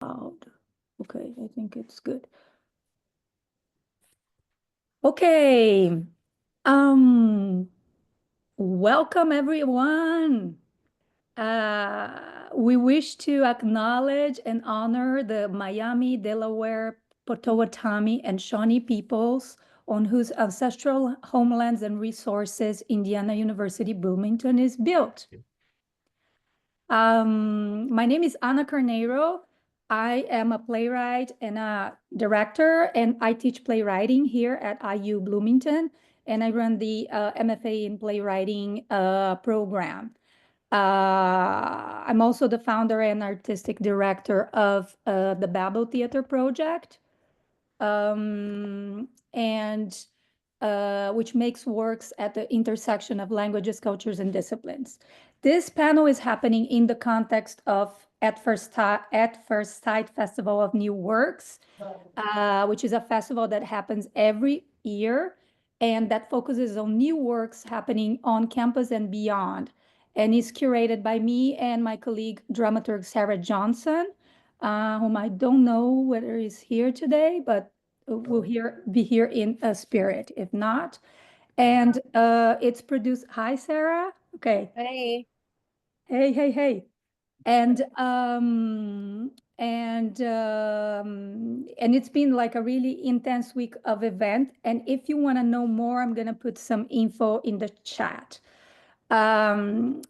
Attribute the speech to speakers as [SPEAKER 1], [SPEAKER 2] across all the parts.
[SPEAKER 1] Loud. Okay, I think it's good. Okay. Um, Welcome everyone. We wish to acknowledge and honor the Miami, Delaware, Potawatomi, and Shawnee peoples on whose ancestral homelands and resources Indiana University Bloomington is built. My name is Ana Carneiro. I am a playwright and a director, and I teach playwriting here at IU Bloomington, and I run the MFA in playwriting program. I'm also the founder and artistic director of the Babel Theater Project, and which makes works at the intersection of languages, cultures, and disciplines. This panel is happening in the context of At First Sight Festival of New Works, which is a festival that happens every year and that focuses on new works happening on campus and beyond, and is curated by me and my colleague dramaturg Sarah Johnson, whom I don't know whether he's here today, but will be here in a spirit if not. And it's produced. Hi, Sarah. Okay.
[SPEAKER 2] Hey.
[SPEAKER 1] Hey. And it's been like a really intense week of event. And if you want to know more, I'm gonna put some info in the chat.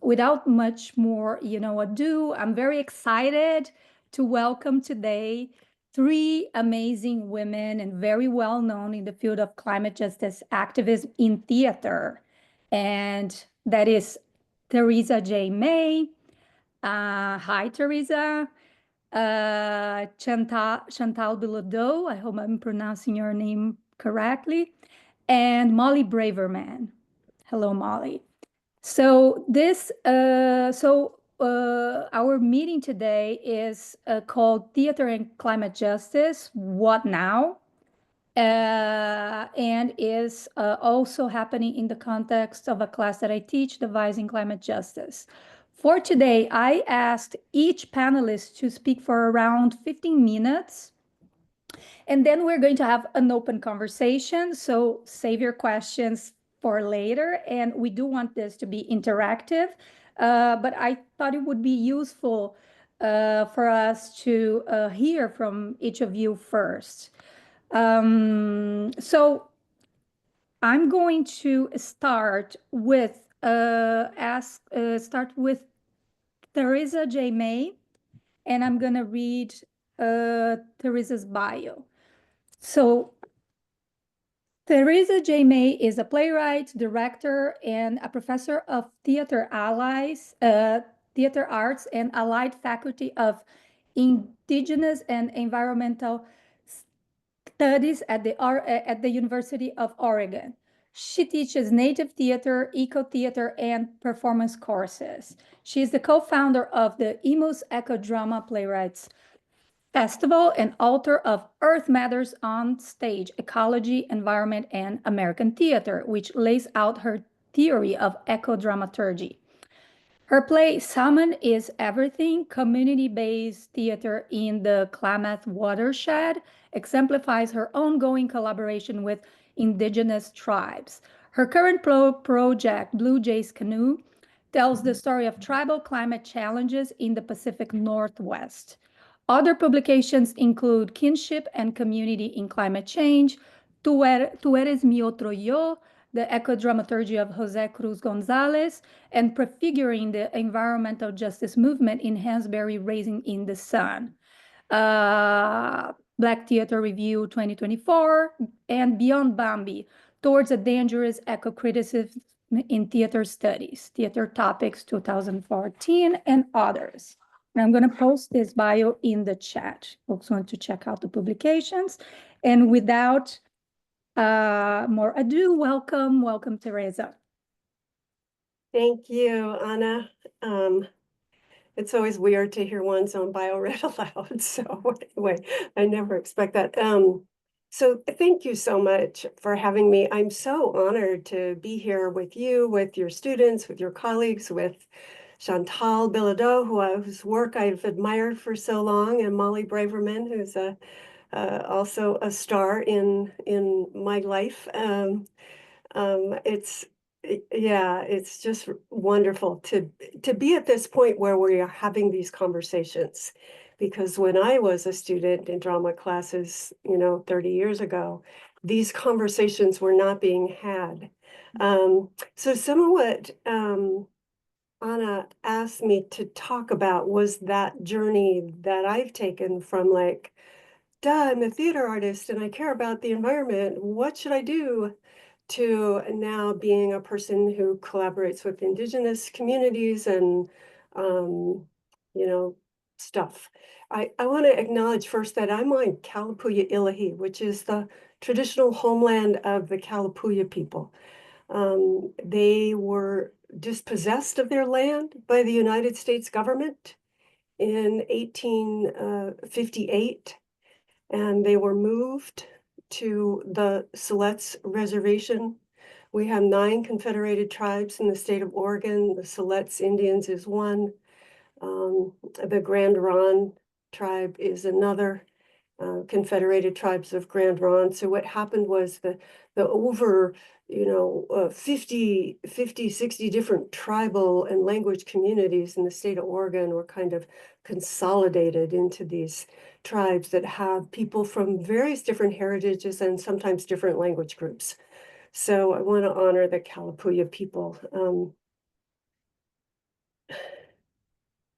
[SPEAKER 1] Without much more, ado, I'm very excited to welcome today three amazing women and very well known in the field of climate justice activism in theater. And that is Theresa J. May. Hi, Teresa. Chantal Bilodeau. I hope I'm pronouncing your name correctly. And Molly Braverman. Hello, Molly. So our meeting today is called Theater and Climate Justice, What Now? And is also happening in the context of a class that I teach, Devising Climate Justice. For today, I asked each panelist to speak for around 15 minutes. And then we're going to have an open conversation. So save your questions for later. And we do want this to be interactive. But I thought it would be useful for us to hear from each of you first. So I'm going to start with Theresa J. May, and I'm gonna read Theresa's bio. So Theresa J. May is a playwright, director, and a professor of theater arts and allied faculty of Indigenous and Environmental Studies at the University of Oregon. She teaches native theater, eco theater, and performance courses. She is the co-founder of the Emus Eco Drama Playwrights Festival and author of Earth Matters on Stage, Ecology, Environment, and American Theater, which lays out her theory of eco-dramaturgy. Her play, Salmon is Everything, community-based theater in the Klamath watershed, exemplifies her ongoing collaboration with indigenous tribes. Her current project, Blue Jays Canoe, tells the story of tribal climate challenges in the Pacific Northwest. Other publications include Kinship and Community in Climate Change, Tu Eres Mi Otro Yo, The Eco-Dramaturgy of Jose Cruz Gonzalez, and Prefiguring the Environmental Justice Movement in Hansberry Raising in the Sun. Black Theater Review 2024, and Beyond Bambi, Towards a Dangerous Eco-Criticism in Theater Studies, Theater Topics 2014, and others. And I'm going to post this bio in the chat. Folks want to check out the publications. And without more ado, welcome, Teresa.
[SPEAKER 2] Thank you, Anna. It's always weird to hear one's own bio read aloud. So anyway, I never expect that. So thank you so much for having me. I'm so honored to be here with you, with your students, with your colleagues, with Chantal Bilodeau, whose work I've admired for so long, and Molly Braverman, who's also a star in my life. Yeah, it's just wonderful to be at this point where we are having these conversations. Because when I was a student in drama classes, 30 years ago, these conversations were not being had. So some of what Anna asked me to talk about was that journey that I've taken from like, duh, I'm a theater artist and I care about the environment. What should I do? To now being a person who collaborates with Indigenous communities and, um, you know, stuff. I want to acknowledge first that I'm on Kalapuya Ilahi, which is the traditional homeland of the Kalapuya people. They were dispossessed of their land by the United States government in 1858, and they were moved to the Siletz Reservation. We have 9 confederated tribes in the state of Oregon. The Siletz Indians is one. The Grand Ronde tribe is another. Confederated Tribes of Grand Ronde. So what happened was the over, 50, 60 different tribal and language communities in the state of Oregon were kind of consolidated into these tribes that have people from various different heritages and sometimes different language groups. So I want to honor the Kalapuya people.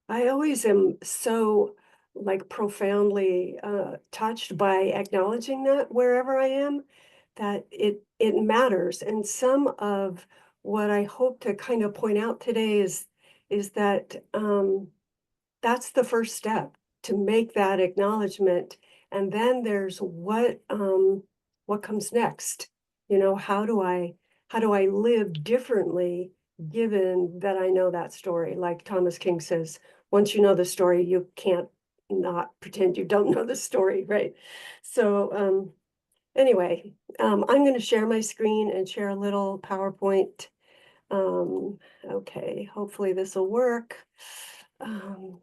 [SPEAKER 2] I always am so like profoundly touched by acknowledging that wherever I am, that it matters. And some of what I hope to kind of point out today is that that's the first step, to make that acknowledgement. And then there's what comes next. How do I live differently given that I know that story? Like Thomas King says, once you know the story, you can't not pretend you don't know the story, right? So anyway, I'm going to share my screen and share a little PowerPoint. Okay, hopefully this will work. And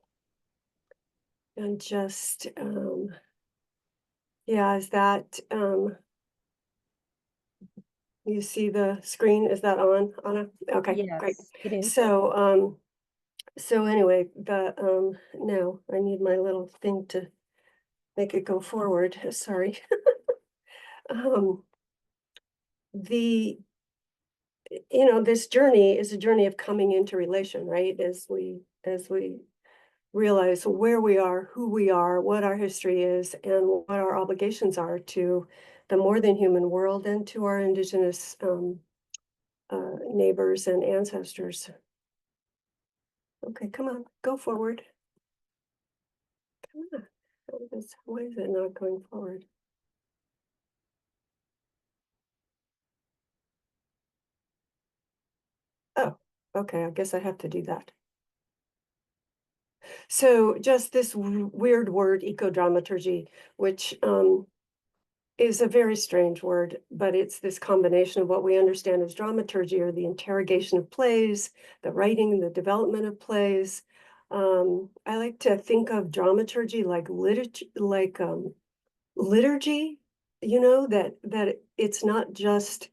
[SPEAKER 2] just, yeah, is that, you see the screen? Is that on, Anna? Okay, great.
[SPEAKER 1] Yes, it is.
[SPEAKER 2] So anyway, now I need my little thing to make it go forward. Sorry. The, this journey is a journey of coming into relation, right? As we realize where we are, who we are, what our history is, and what our obligations are to the more than human world and to our Indigenous neighbors and ancestors. Okay, come on, go forward. Come on. Why is it not going forward? Oh, okay, I guess I have to do that. So just this weird word, ecodramaturgy, which is a very strange word, but it's this combination of what we understand as dramaturgy, or the interrogation of plays, the writing and the development of plays. I like to think of dramaturgy like liturgy, that it's not just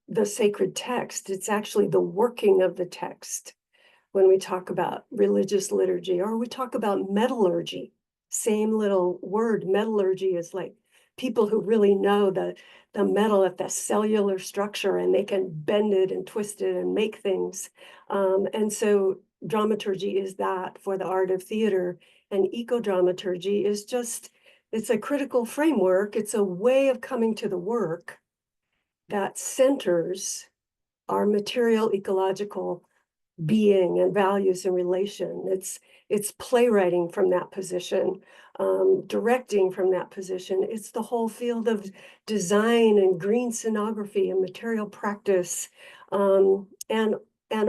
[SPEAKER 2] the sacred text, it's actually the working of the text. When we talk about religious liturgy, or we talk about metallurgy, same little word. Metallurgy is like people who really know the metal at the cellular structure, and they can bend it and twist it and make things. And so dramaturgy is that for the art of theater, and ecodramaturgy is just, it's a critical framework. It's a way of coming to the work that centers our material ecological being and values and relation. It's playwriting from that position, directing from that position. It's the whole field of design and green scenography and material practice, and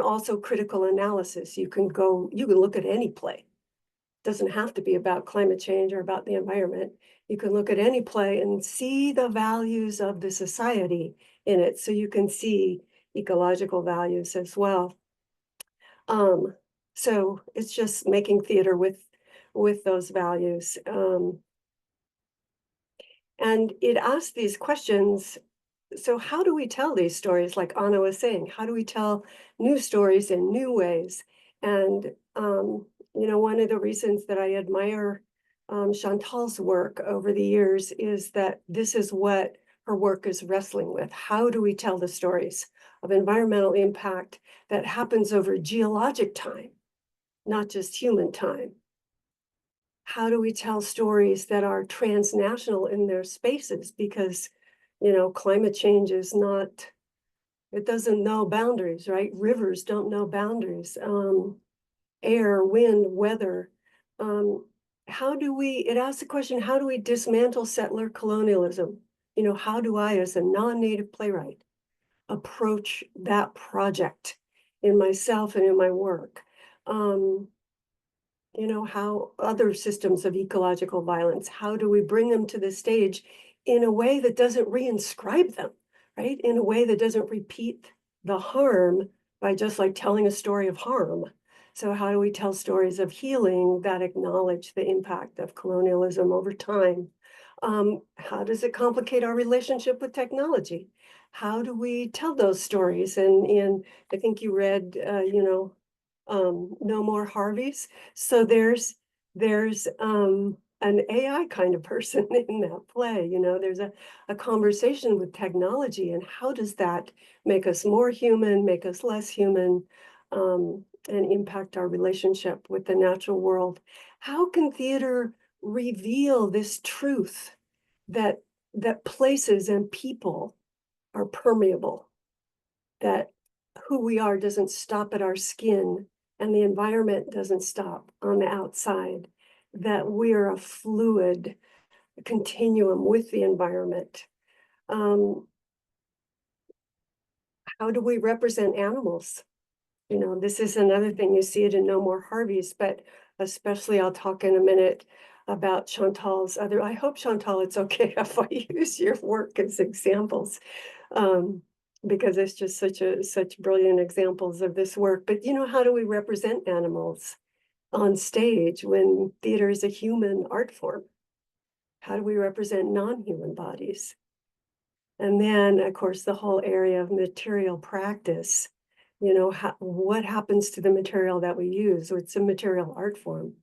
[SPEAKER 2] also critical analysis. You can look at any play. It doesn't have to be about climate change or about the environment. You can look at any play and see the values of the society in it, so you can see ecological values as well. So it's just making theater with those values. And it asks these questions. So how do we tell these stories, like Anna was saying? How do we tell new stories in new ways? And one of the reasons that I admire Chantal's work over the years is that this is what her work is wrestling with. How do we tell the stories of environmental impact that happens over geologic time, not just human time? How do we tell stories that are transnational in their spaces? Because, climate change is not, it doesn't know boundaries, right? Rivers don't know boundaries. Air, wind, weather. It asks the question, how do we dismantle settler colonialism? How do I, as a non-native playwright, approach that project in myself and in my work? How other systems of ecological violence, how do we bring them to the stage in a way that doesn't reinscribe them, right? In a way that doesn't repeat the harm by just like telling a story of harm. So how do we tell stories of healing that acknowledge the impact of colonialism over time? How does it complicate our relationship with technology? How do we tell those stories? And I think you read, No More Harveys. So there's an AI kind of person in that play. There's a conversation with technology, and how does that make us more human, make us less human, and impact our relationship with the natural world? How can theater reveal this truth that places and people are permeable, that who we are doesn't stop at our skin and the environment doesn't stop on the outside, that we're a fluid continuum with the environment? Um, how do we represent animals? This is another thing, you see it in No More Harveys, but especially I'll talk in a minute about Chantal's other. I hope, Chantal, it's okay if I use your work as examples, because it's just such brilliant examples of this work. But how do we represent animals on stage when theater is a human art form? How do we represent non-human bodies? And then, of course, the whole area of material practice. What happens to the material that we use? It's a material art form.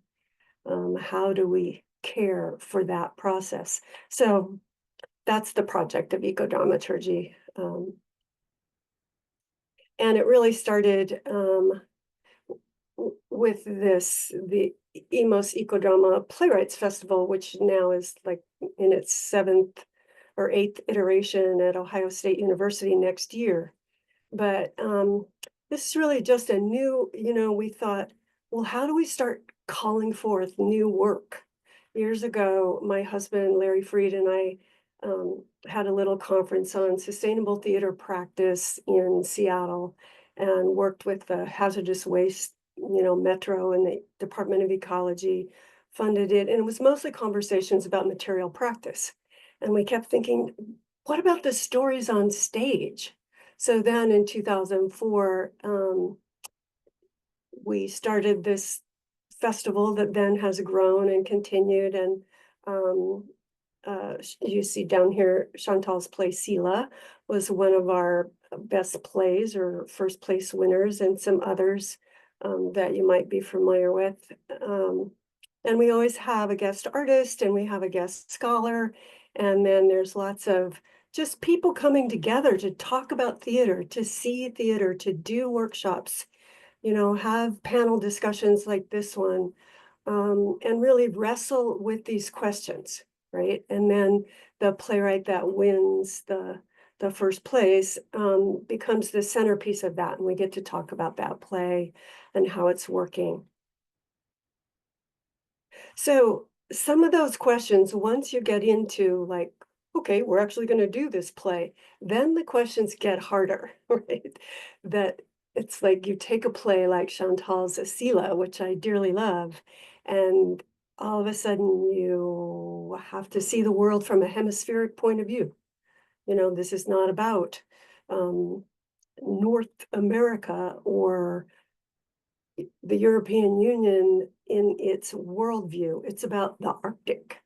[SPEAKER 2] How do we care for that process? So that's the project of ecodramaturgy. And it really started with the EMOS Ecodrama Playwrights Festival, which now is like in its 7th or 8th iteration at Ohio State University next year. But this is really just a new, we thought, well, how do we start calling forth new work? Years ago, my husband, Larry Freed, and I had a little conference on sustainable theater practice in Seattle and worked with the hazardous waste, Metro and the Department of Ecology funded it. And it was mostly conversations about material practice. And we kept thinking, what about the stories on stage? So then in 2004, we started this festival that then has grown and continued. And you see down here, Chantal's play Sila was one of our best plays or first place winners, and some others that you might be familiar with. And we always have a guest artist and we have a guest scholar. And then there's lots of just people coming together to talk about theater, to see theater, to do workshops, have panel discussions like this one, and really wrestle with these questions, right? And then the playwright that wins the first place becomes the centerpiece of that, and we get to talk about that play and how it's working. So some of those questions, once you get into like, okay, we're actually going to do this play, then the questions get harder, right? That it's like you take a play like Chantal's Asila, which I dearly love, and all of a sudden you have to see the world from a hemispheric point of view. This is not about North America or the European Union in its worldview, it's about the Arctic.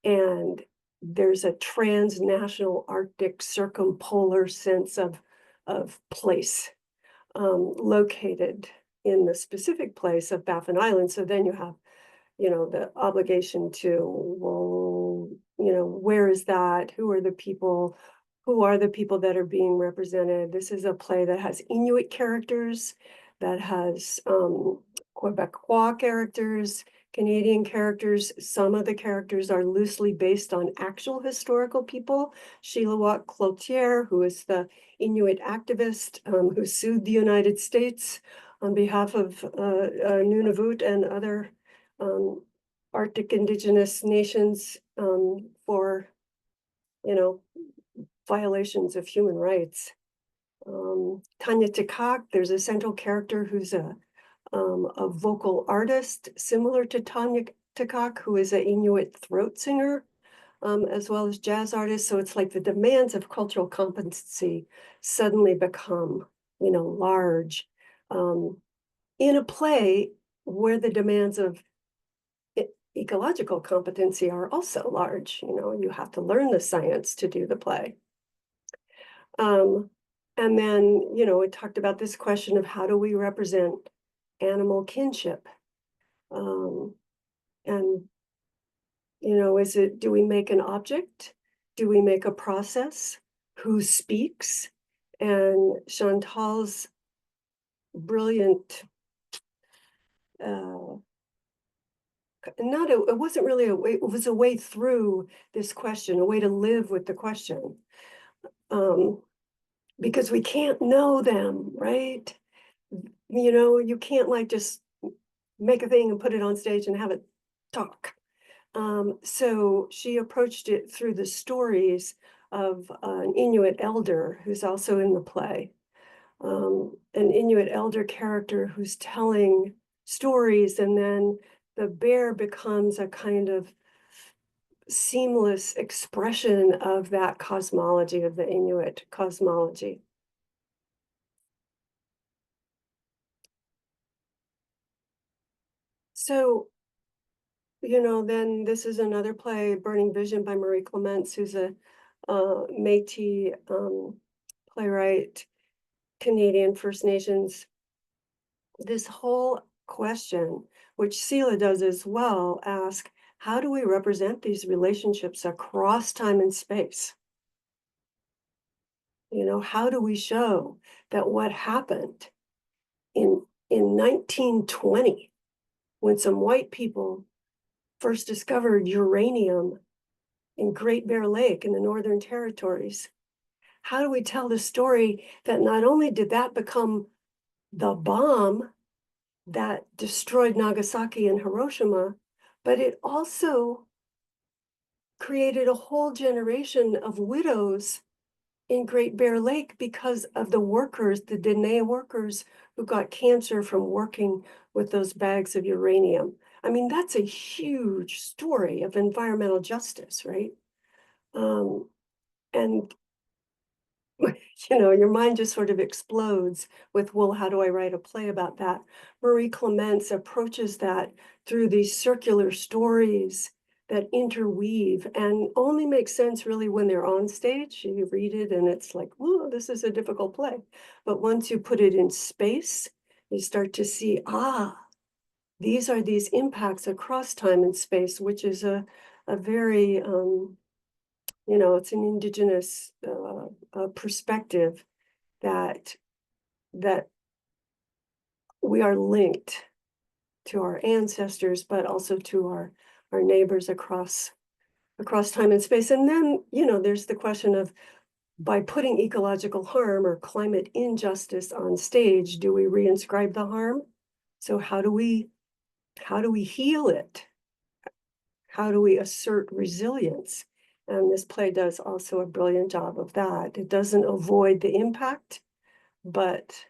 [SPEAKER 2] And there's a transnational Arctic circumpolar sense of place located in the specific place of Baffin Island. So then you have, the obligation to, well, where is that? Who are the people? Who are the people that are being represented? This is a play that has Inuit characters, that has Quebecois characters, Canadian characters. Some of the characters are loosely based on actual historical people. Shilawat Cloutier, who is the Inuit activist who sued the United States on behalf of Nunavut and other Arctic indigenous nations for, violations of human rights. Tanya Tikak, there's a central character who's a vocal artist similar to Tanya Tikak, who is an Inuit throat singer, as well as jazz artist. So it's like the demands of cultural competency suddenly become, large in a play where the demands of ecological competency are also large. You have to learn the science to do the play. And then, it talked about this question of how do we represent animal kinship? And, do we make an object? Do we make a process? Who speaks? And Chantal's brilliant, it wasn't really a way, it was a way through this question, a way to live with the question. Because we can't know them, right? You can't just make a thing and put it on stage and have it talk. So she approached it through the stories of an Inuit elder who's also in the play. An Inuit elder character who's telling stories, and then the bear becomes a kind of seamless expression of that cosmology, of the Inuit cosmology. So, then this is another play, Burning Vision by Marie Clements, who's a Métis playwright, Canadian First Nations. This whole question, which Sela does as well, ask, how do we represent these relationships across time and space? How do we show that what happened in 1920, when some white people first discovered uranium in Great Bear Lake in the Northern Territories, how do we tell the story that not only did that become the bomb that destroyed Nagasaki and Hiroshima, but it also created a whole generation of widows in Great Bear Lake because of the workers, the Dene workers who got cancer from working with those bags of uranium. I mean, that's a huge story of environmental justice, right? And your mind just sort of explodes with, well, how do I write a play about that? Marie Clements approaches that through these circular stories that interweave and only make sense really when they're on stage. You read it and it's like, oh, this is a difficult play. But once you put it in space, you start to see, these are these impacts across time and space, which is a very, it's an indigenous perspective that we are linked to our ancestors, but also to our neighbors across time and space. And then, there's the question of, by putting ecological harm or climate injustice on stage, do we reinscribe the harm? So how do we heal it? How do we assert resilience? And this play does also a brilliant job of that. It doesn't avoid the impact, but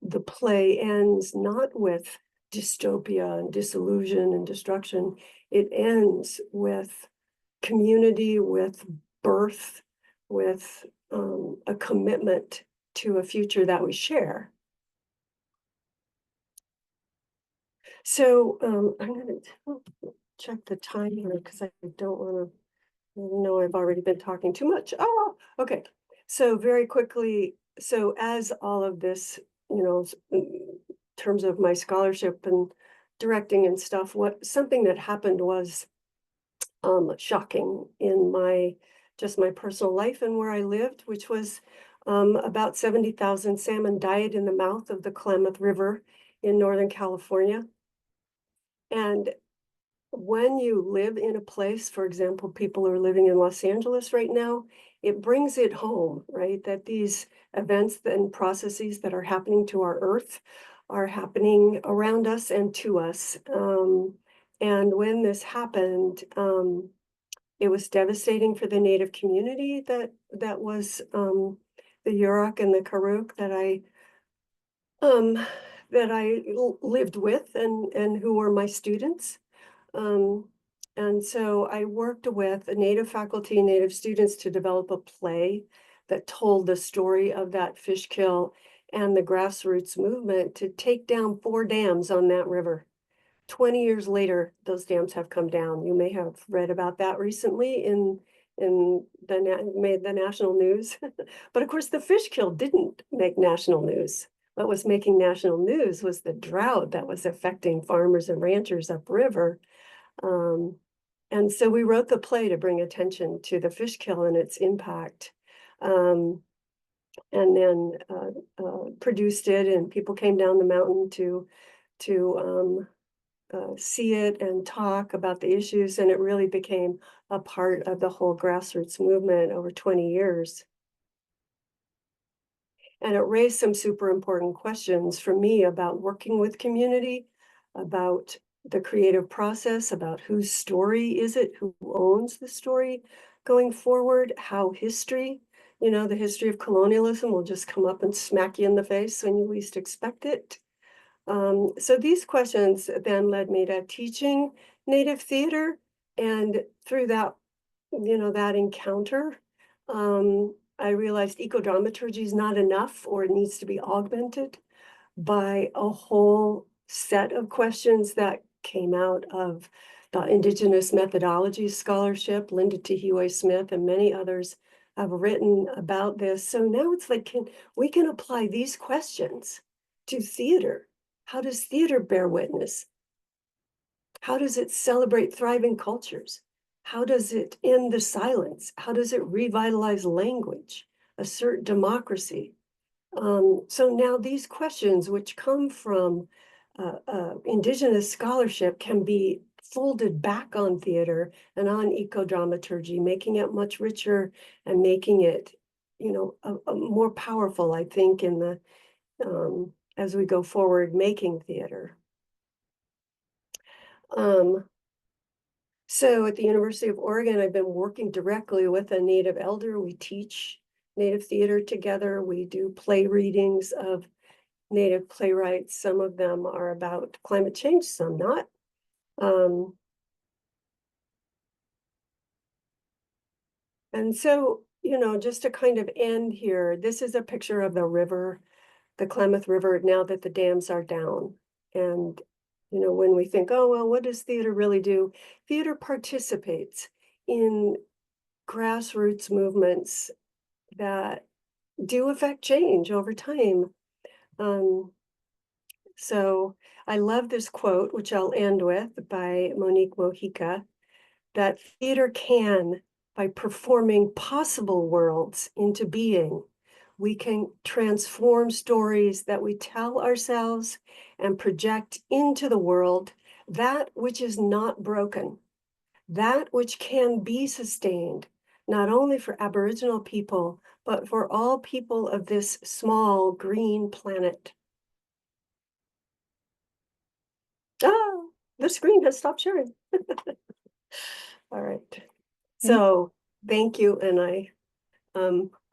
[SPEAKER 2] the play ends not with dystopia and disillusion and destruction. It ends with community, with birth, with a commitment to a future that we share. So I'm going to check the time here because I don't want to know I've already been talking too much. Oh, okay. So very quickly, so as all of this, in terms of my scholarship and directing and stuff, something that happened was shocking in my personal life and where I lived, which was about 70,000 salmon died in the mouth of the Klamath River in Northern California. And when you live in a place, for example, people are living in Los Angeles right now, it brings it home, right? That these events and processes that are happening to our earth are happening around us and to us. And when this happened, it was devastating for the Native community that was the Yurok and the Karuk um, that I lived with and who were my students. Um, and so I worked with Native faculty and Native students to develop a play that told the story of that fish kill and the grassroots movement to take down 4 dams on that river. 20 years later, those dams have come down. You may have read about that recently made the national news. But of course, the fish kill didn't make national news. What was making national news was the drought that was affecting farmers and ranchers upriver. And so we wrote the play to bring attention to the fish kill and its impact. And then produced it, and people came down the mountain to see it and talk about the issues, and it really became a part of the whole grassroots movement over 20 years. And it raised some super important questions for me about working with community, about the creative process, about whose story is it, who owns the story going forward, how history, the history of colonialism will just come up and smack you in the face when you least expect it. So these questions then led me to teaching Native theater, and through that, that encounter, I realized ecodramaturgy is not enough, or it needs to be augmented by a whole set of questions that came out of the Indigenous methodology scholarship. Linda Tehue Smith and many others have written about this. So now it's like, we can apply these questions to theater. How does theater bear witness? How does it celebrate thriving cultures? How does it end the silence? How does it revitalize language, assert democracy? So now these questions, which come from Indigenous scholarship, can be folded back on theater and on ecodramaturgy, making it much richer and making it, a more powerful, I think, in the as we go forward making theater. So at the University of Oregon, I've been working directly with a Native elder. We teach Native theater together. We do play readings of Native playwrights. Some of them are about climate change, some not. And so, just to kind of end here, this is a picture of the river, the Klamath River, now that the dams are down. And, when we think, oh, well, what does theater really do? Theater participates in grassroots movements that do affect change over time. So I love this quote, which I'll end with, by Monique Mojica, that theater can, by performing possible worlds into being, we can transform stories that we tell ourselves and project into the world that which is not broken, that which can be sustained, not only for Aboriginal people, but for all people of this small green planet. Oh, the screen has stopped sharing. All right. So thank you. And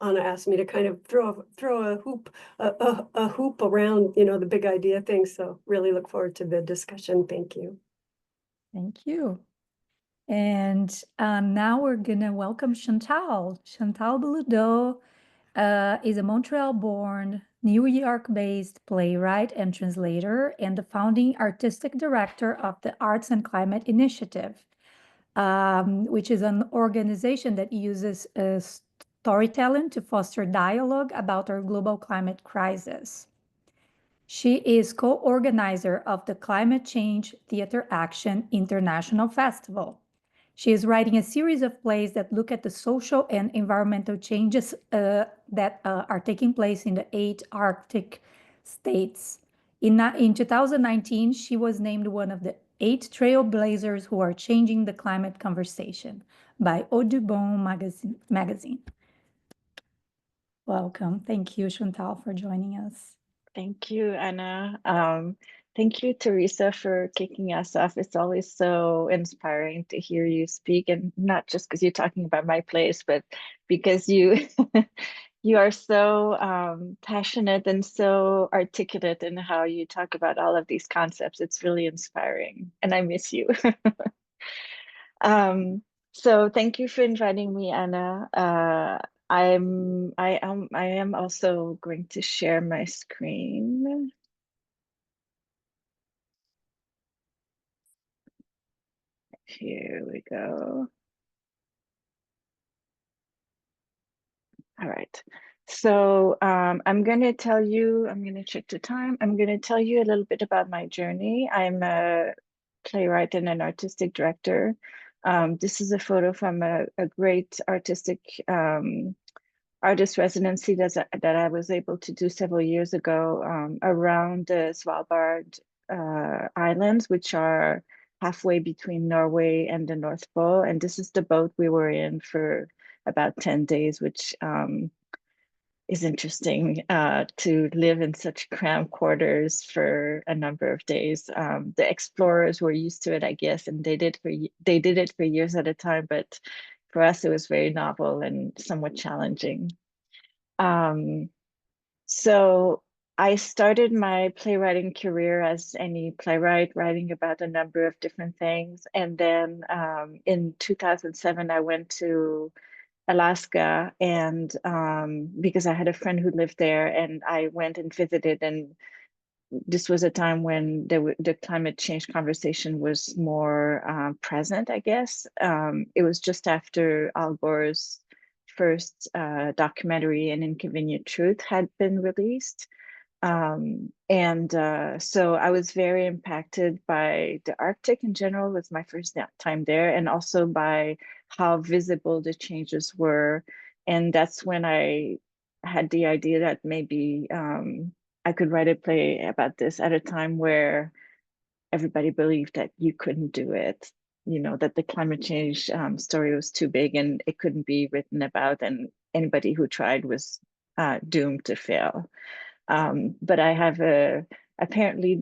[SPEAKER 2] Anna asked me to kind of throw a hoop around, the big idea thing. So really look forward to the discussion. Thank you.
[SPEAKER 1] Thank you. And now we're gonna welcome Chantal. Chantal Beludo is a Montreal-born New York-based playwright and translator, and the founding artistic director of the Arts and Climate Initiative, which is an organization that uses storytelling to foster dialogue about our global climate crisis. She is co-organizer of the Climate Change Theater Action International Festival. She is writing a series of plays that look at the social and environmental changes that are taking place in the 8 Arctic states. In 2019, she was named one of the 8 trailblazers who are changing the climate conversation by Audubon magazine. Welcome. Thank you, Chantal, for joining us.
[SPEAKER 3] Thank you, Anna. Thank you, Teresa, for kicking us off. It's always so inspiring to hear you speak, and not just because you're talking about my place, but because you you are so passionate and so articulate in how you talk about all of these concepts. It's really inspiring, and I miss you. So thank you for inviting me, Anna. I am also going to share my screen. Here we go. All right. So I'm going to check the time. I'm going to tell you a little bit about my journey. I'm a playwright and an artistic director. This is a photo from a great artistic artist residency that I was able to do several years ago around the Svalbard Islands, which are halfway between Norway and the North Pole. And this is the boat we were in for about 10 days, which is interesting to live in such cramped quarters for a number of days. The explorers were used to it, I guess, and they did it for years at a time, but for us, it was very novel and somewhat challenging. So I started my playwriting career as any playwright, writing about a number of different things. And then in 2007, I went to Alaska, and because I had a friend who lived there, and I went and visited, and this was a time when the climate change conversation was more present, I guess. It was just after Al Gore's first documentary, An Inconvenient Truth, had been released. So I was very impacted by the Arctic in general. It was my first time there, and also by how visible the changes were. And that's when I had the idea that maybe I could write a play about this at a time where everybody believed that you couldn't do it, that the climate change story was too big and it couldn't be written about, and anybody who tried was doomed to fail. But I have apparently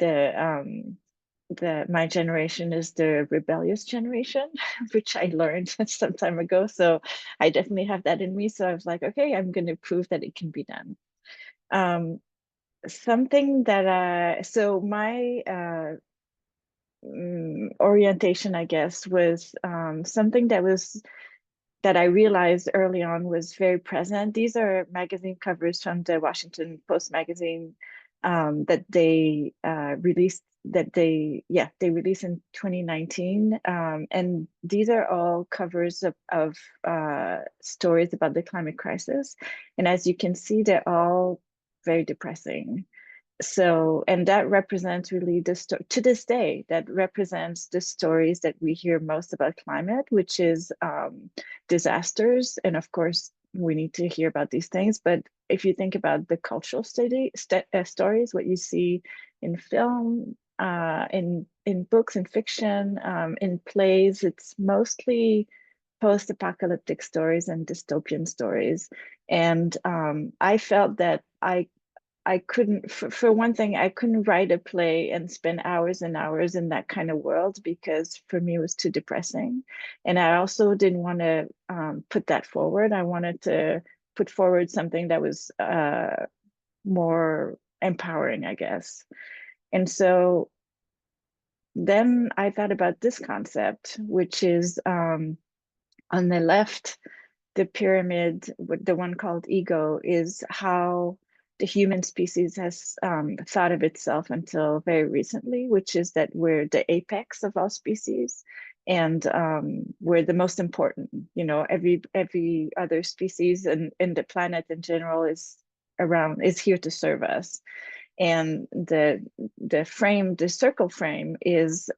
[SPEAKER 3] my generation is the rebellious generation, which I learned some time ago. So I definitely have that in me. So I was like, okay, I'm going to prove that it can be done. Something that so my orientation, I guess, was something that I realized early on was very present. These are magazine covers from the Washington Post magazine that they released. They released in 2019, and these are all covers of stories about the climate crisis. And as you can see, they're all very depressing. So, and that represents really to this day, that represents the stories that we hear most about climate, which is disasters. And of course, we need to hear about these things. But if you think about the cultural stories, what you see in film, in books and fiction, in plays, it's mostly post-apocalyptic stories and dystopian stories. And I felt that I couldn't, for one thing, I couldn't write a play and spend hours and hours in that kind of world, because for me it was too depressing. And I also didn't want to put that forward. I wanted to put forward something that was more empowering, I guess. And so then I thought about this concept, which is on the left, the pyramid, the one called ego, is how the human species has thought of itself until very recently, which is that we're the apex of all species, and we're the most important. You know, every other species in the planet in general is here to serve us. And the circle frame is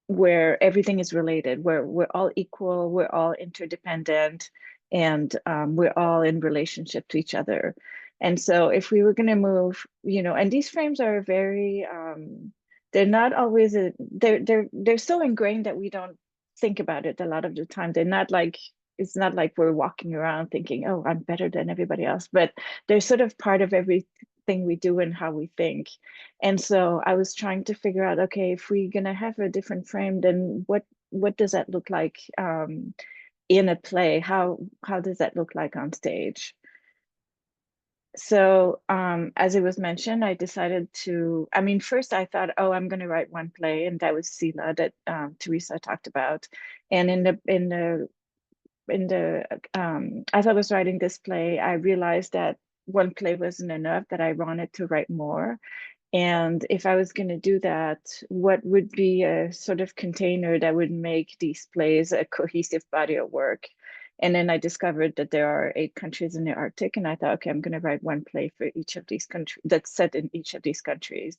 [SPEAKER 3] where everything is related, where we're all equal, we're all interdependent, and we're all in relationship to each other. And so if we were going to move, you know, and these frames are very, they're not always, they're so ingrained that we don't think about it a lot of the time. They're not like, it's not like we're walking around thinking, oh, I'm better than everybody else, but they're sort of part of everything we do and how we think. And so I was trying to figure out, okay, if we're gonna have a different frame, then what does that look like in a play? How does that look like on stage? So as it was mentioned, I decided to, I mean, first I thought, oh, I'm gonna write one play, and that was Sila that Teresa talked about. And as I was writing this play, I realized that one play wasn't enough, that I wanted to write more. And if I was going to do that, what would be a sort of container that would make these plays a cohesive body of work? And then I discovered that there are 8 countries in the Arctic, and I thought, okay, I'm going to write one play for each of these countries that's set in each of these countries.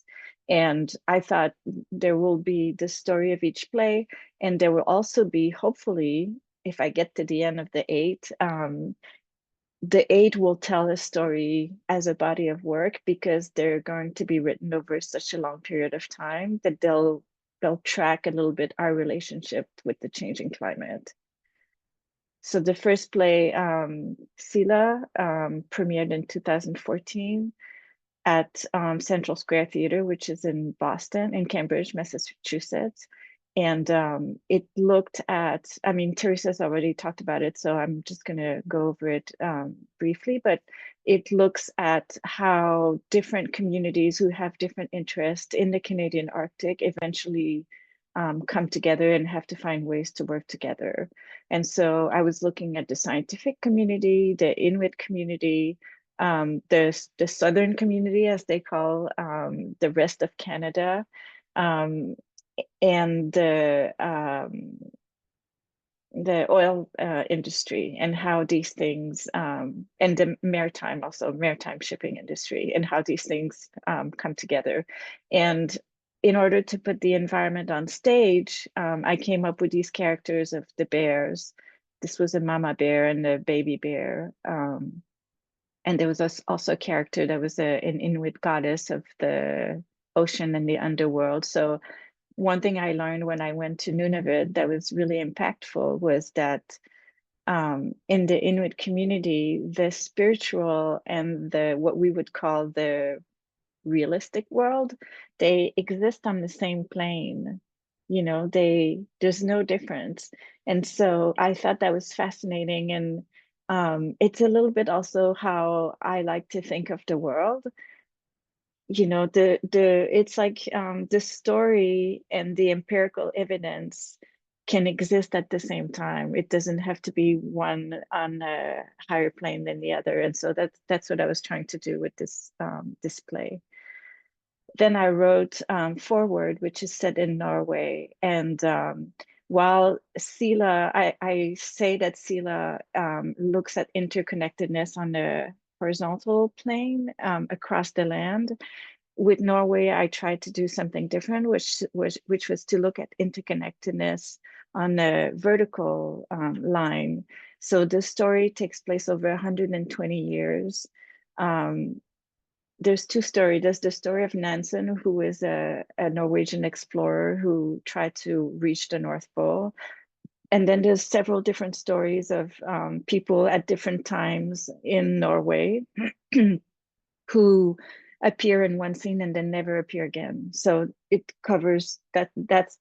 [SPEAKER 3] And I thought there will be the story of each play, and there will also be, hopefully, if I get to the end of the 8, the 8 will tell a story as a body of work, because they're going to be written over such a long period of time that they'll track a little bit our relationship with the changing climate. So the first play, Sila, premiered in 2014 at Central Square Theater, which is in Boston, in Cambridge, Massachusetts. And it looked at, I mean, Teresa's already talked about it, so I'm just going to go over it briefly, but it looks at how different communities who have different interests in the Canadian Arctic eventually come together and have to find ways to work together. And so I was looking at the scientific community, the Inuit community, the southern community, as they call the rest of Canada, and the oil industry, and how these things, and the maritime shipping industry, and how these things come together. And in order to put the environment on stage, I came up with these characters of the bears. This was a mama bear and a baby bear. And there was also a character that was an Inuit goddess of the ocean and the underworld. So one thing I learned when I went to Nunavut that was really impactful was that in the Inuit community, the spiritual and the what we would call the realistic world, they exist on the same plane. You know, there's no difference. And so I thought that was fascinating. And it's a little bit also how I like to think of the world. You know, it's like the story and the empirical evidence can exist at the same time. It doesn't have to be one on a higher plane than the other. And so that's what I was trying to do with this play. Then I wrote Forward, which is set in Norway. And while Sila, I say that Sila looks at interconnectedness on the horizontal plane across the land. With Norway, I tried to do something different, which was to look at interconnectedness on a vertical line. So the story takes place over 120 years. There's 2 stories. There's the story of Nansen, who is a Norwegian explorer who tried to reach the North Pole. And then there's several different stories of people at different times in Norway who appear in one scene and then never appear again. So it covers that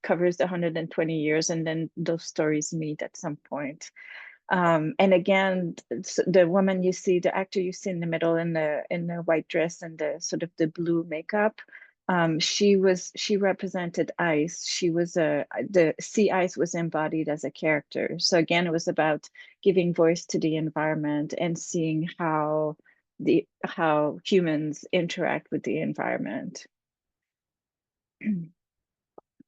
[SPEAKER 3] covers the 120 years, and then those stories meet at some point. And again, the woman you see, the actor you see in the middle in the white dress and the sort of the blue makeup, she represented ice. She was the sea ice was embodied as a character. So again, it was about giving voice to the environment and seeing how how humans interact with the environment.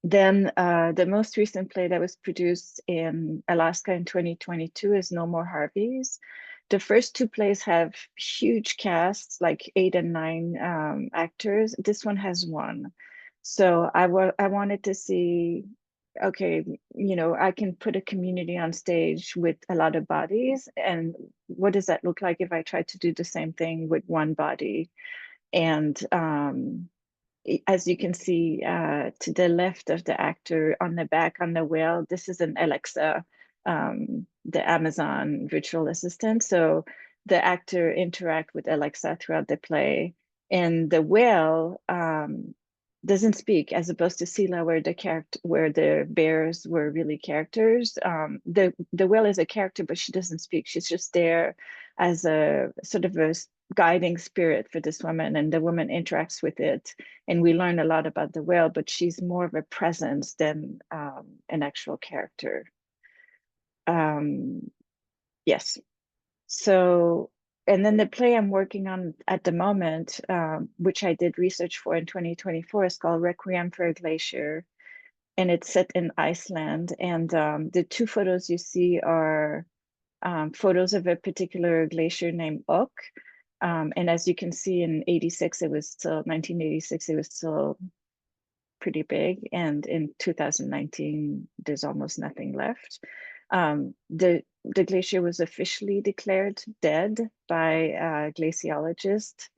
[SPEAKER 3] Then the most recent play that was produced in Alaska in 2022 is No More Harveys. The first two plays have huge casts, like 8 and 9 actors. This one has 1. So I wanted to see, okay, you know, I can put a community on stage with a lot of bodies, and what does that look like if I try to do the same thing with one body? And as you can see to the left of the actor on the back on the whale, this is an Alexa, the Amazon virtual assistant. So the actor interact with Alexa throughout the play, and the whale doesn't speak, as opposed to Sila, where the bears were really characters. The whale is a character, but she doesn't speak. She's just there as a sort of a guiding spirit for this woman, and the woman interacts with it, and we learn a lot about the whale, but she's more of a presence than an actual character. Yes. So, and then the play I'm working on at the moment, which I did research for in 2024, is called Requiem for a Glacier, and it's set in Iceland. And the 2 photos you see are photos of a particular glacier named Ok. And as you can see, in 1986, it was still pretty big. And in 2019, there's almost nothing left. The glacier was officially declared dead by a glaciologist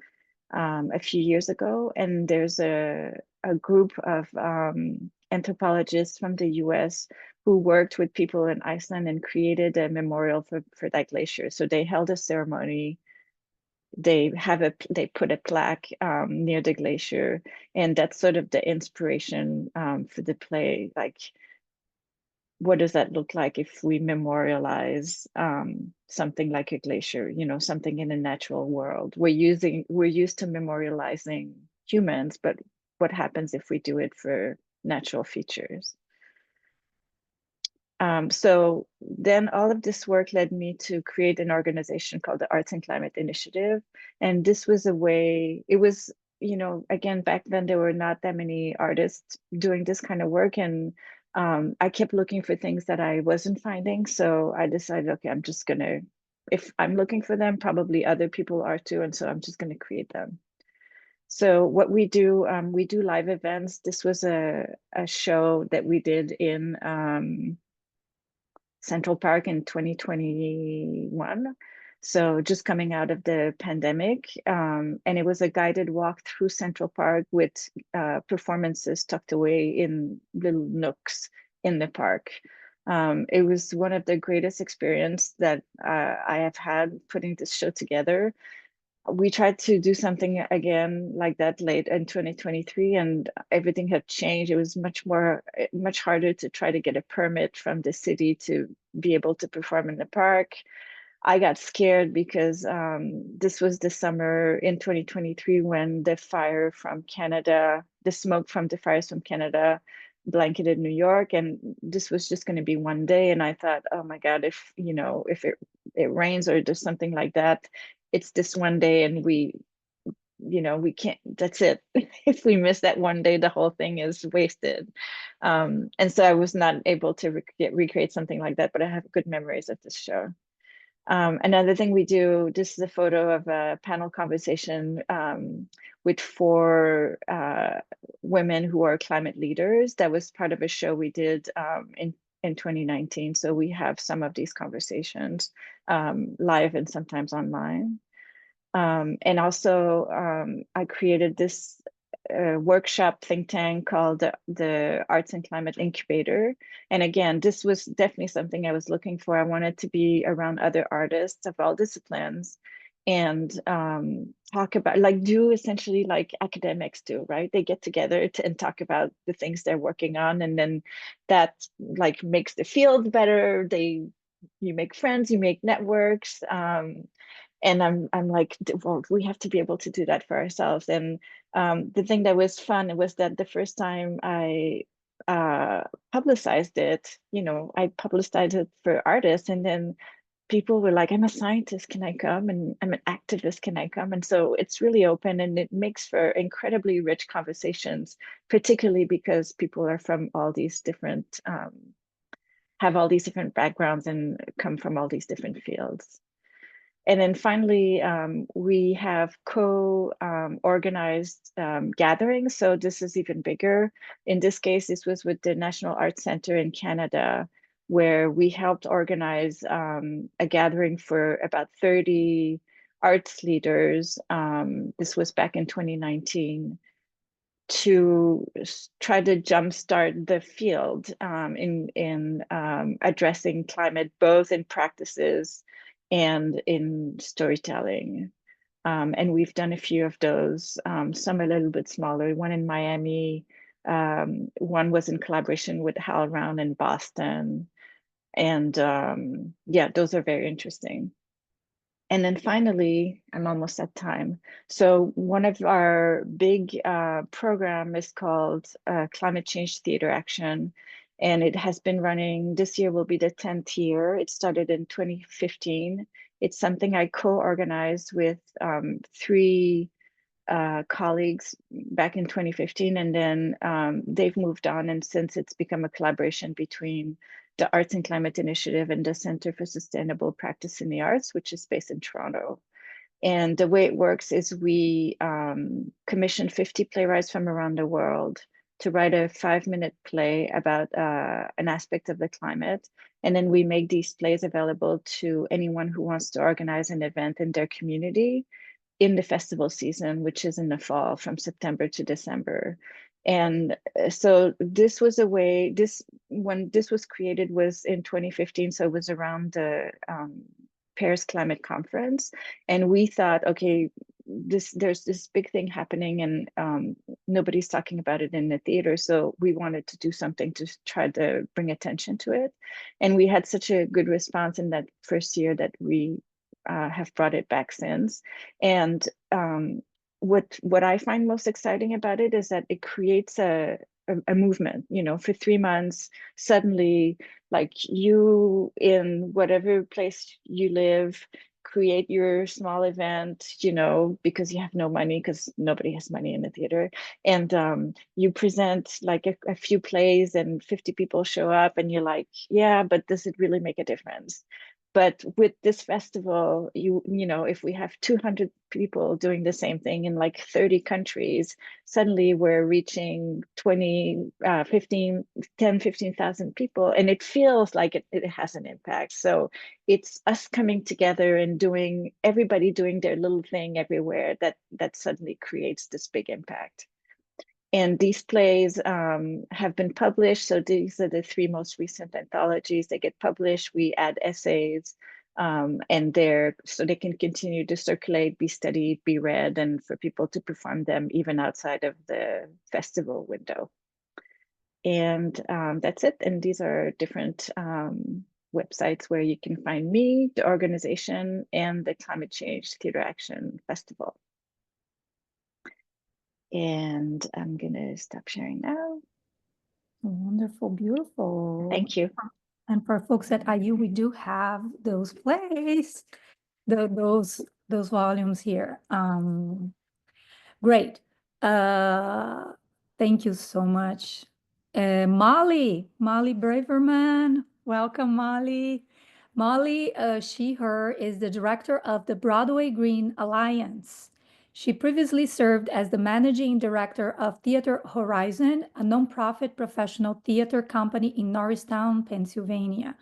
[SPEAKER 3] a few years ago. And there's a group of anthropologists from the US who worked with people in Iceland and created a memorial for that glacier. So they held a ceremony. They put a plaque near the glacier, and that's sort of the inspiration for the play. Like, what does that look like if we memorialize something like a glacier, you know, something in a natural world? We're used to memorializing humans, but what happens if we do it for natural features? So then all of this work led me to create an organization called the Arts and Climate Initiative. And this was a way, it was, you know, again, back then there were not that many artists doing this kind of work. And I kept looking for things that I wasn't finding. So I decided, okay, I'm just gonna, if I'm looking for them, probably other people are too. And so I'm just gonna create them. So what we do live events. This was a show that we did in Central Park in 2021. So just coming out of the pandemic, and it was a guided walk through Central Park with performances tucked away in little nooks in the park. It was one of the greatest experiences that I have had putting this show together. We tried to do something again like that late in 2023, and everything had changed. It was much harder to try to get a permit from the city to be able to perform in the park. I got scared because this was the summer in 2023 when the smoke from the fires from Canada blanketed New York, and this was just going to be one day. And I thought, oh my God, if it rains or there's something like that, it's this one day, and we can't, that's it. If we miss that one day, the whole thing is wasted. And so I was not able to recreate something like that, but I have good memories of this show. Another thing we do, this is a photo of a panel conversation with 4 women who are climate leaders. That was part of a show we did in 2019. So we have some of these conversations live and sometimes online. And also I created this workshop think tank called the Arts and Climate Incubator. And again, this was definitely something I was looking for. I wanted to be around other artists of all disciplines and talk about, like, do essentially like academics do, right? They get together and talk about the things they're working on, and then that like makes the field better. You make friends, you make networks. And I'm like, well, we have to be able to do that for ourselves. And the thing that was fun was that the first time I publicized it, I publicized it for artists, and then people were like, I'm a scientist, can I come? And I'm an activist, can I come? And so it's really open, and it makes for incredibly rich conversations, particularly because people are from all these different, have all these different backgrounds and come from all these different fields. And then finally, we have co-organized gatherings. So this is even bigger. In this case, this was with the National Arts Center in Canada, where we helped organize a gathering for about 30 arts leaders. This was back in 2019, to try to jumpstart the field in addressing climate, both in practices and in storytelling. And we've done a few of those, some a little bit smaller, one in Miami, one was in collaboration with HowlRound in Boston. And yeah, those are very interesting. And then finally, I'm almost at time. So one of our big program is called Climate Change Theater Action. And it has been running, this year will be the 10th year. It started in 2015. It's something I co-organized with 3 colleagues back in 2015, and then they've moved on, and since it's become a collaboration between the Arts and Climate Initiative and the Center for Sustainable Practice in the Arts, which is based in Toronto. And the way it works is we commission 50 playwrights from around the world to write a 5-minute play about an aspect of the climate. And then we make these plays available to anyone who wants to organize an event in their community in the festival season, which is in the fall from September to December. And so this was a way, when this was created was in 2015, so it was around the Paris Climate Conference. And we thought, okay, there's this big thing happening, and nobody's talking about it in the theater. So we wanted to do something to try to bring attention to it. And we had such a good response in that first year that we have brought it back since. And what I find most exciting about it is that it creates a movement. You know, for 3 months, suddenly, like, you in whatever place you live, create your small event, you know, because you have no money, because nobody has money in the theater, and you present like a few plays and 50 people show up, and you're like, yeah, but does it really make a difference? But with this festival, you know, if we have 200 people doing the same thing in like 30 countries, suddenly we're reaching 15,000 people, and it feels like it has an impact. So it's us coming together and everybody doing their little thing everywhere that suddenly creates this big impact. And these plays have been published. So these are the 3 most recent anthologies. They get published. We add essays, and so they can continue to circulate, be studied, be read, and for people to perform them even outside of the festival window. And that's it. And these are different websites where you can find me, the organization, and the Climate Change Theater Action Festival. And I'm gonna stop sharing now.
[SPEAKER 1] Wonderful, beautiful.
[SPEAKER 3] Thank you.
[SPEAKER 1] And for folks at IU, we do have those plays, those volumes here. Great. Thank you so much. Molly Braverman. Welcome, Molly. Molly, she, her, is the director of the Broadway Green Alliance. She previously served as the managing director of Theater Horizon, a nonprofit professional theater company in Norristown, Pennsylvania.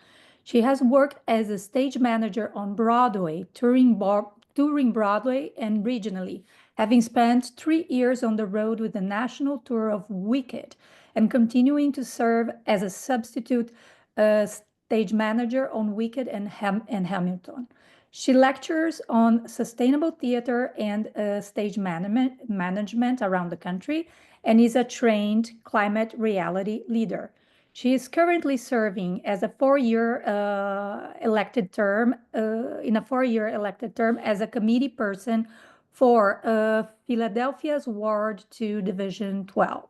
[SPEAKER 1] She has worked as a stage manager on Broadway, touring Broadway and regionally, having spent 3 years on the road with the national tour of Wicked, and continuing to serve as a substitute stage manager on Wicked and Hamilton. She lectures on sustainable theater and stage management around the country, and is a trained climate reality leader. She is currently serving as a 4-year elected term as a committee person for Philadelphia's Ward 2 Division 12.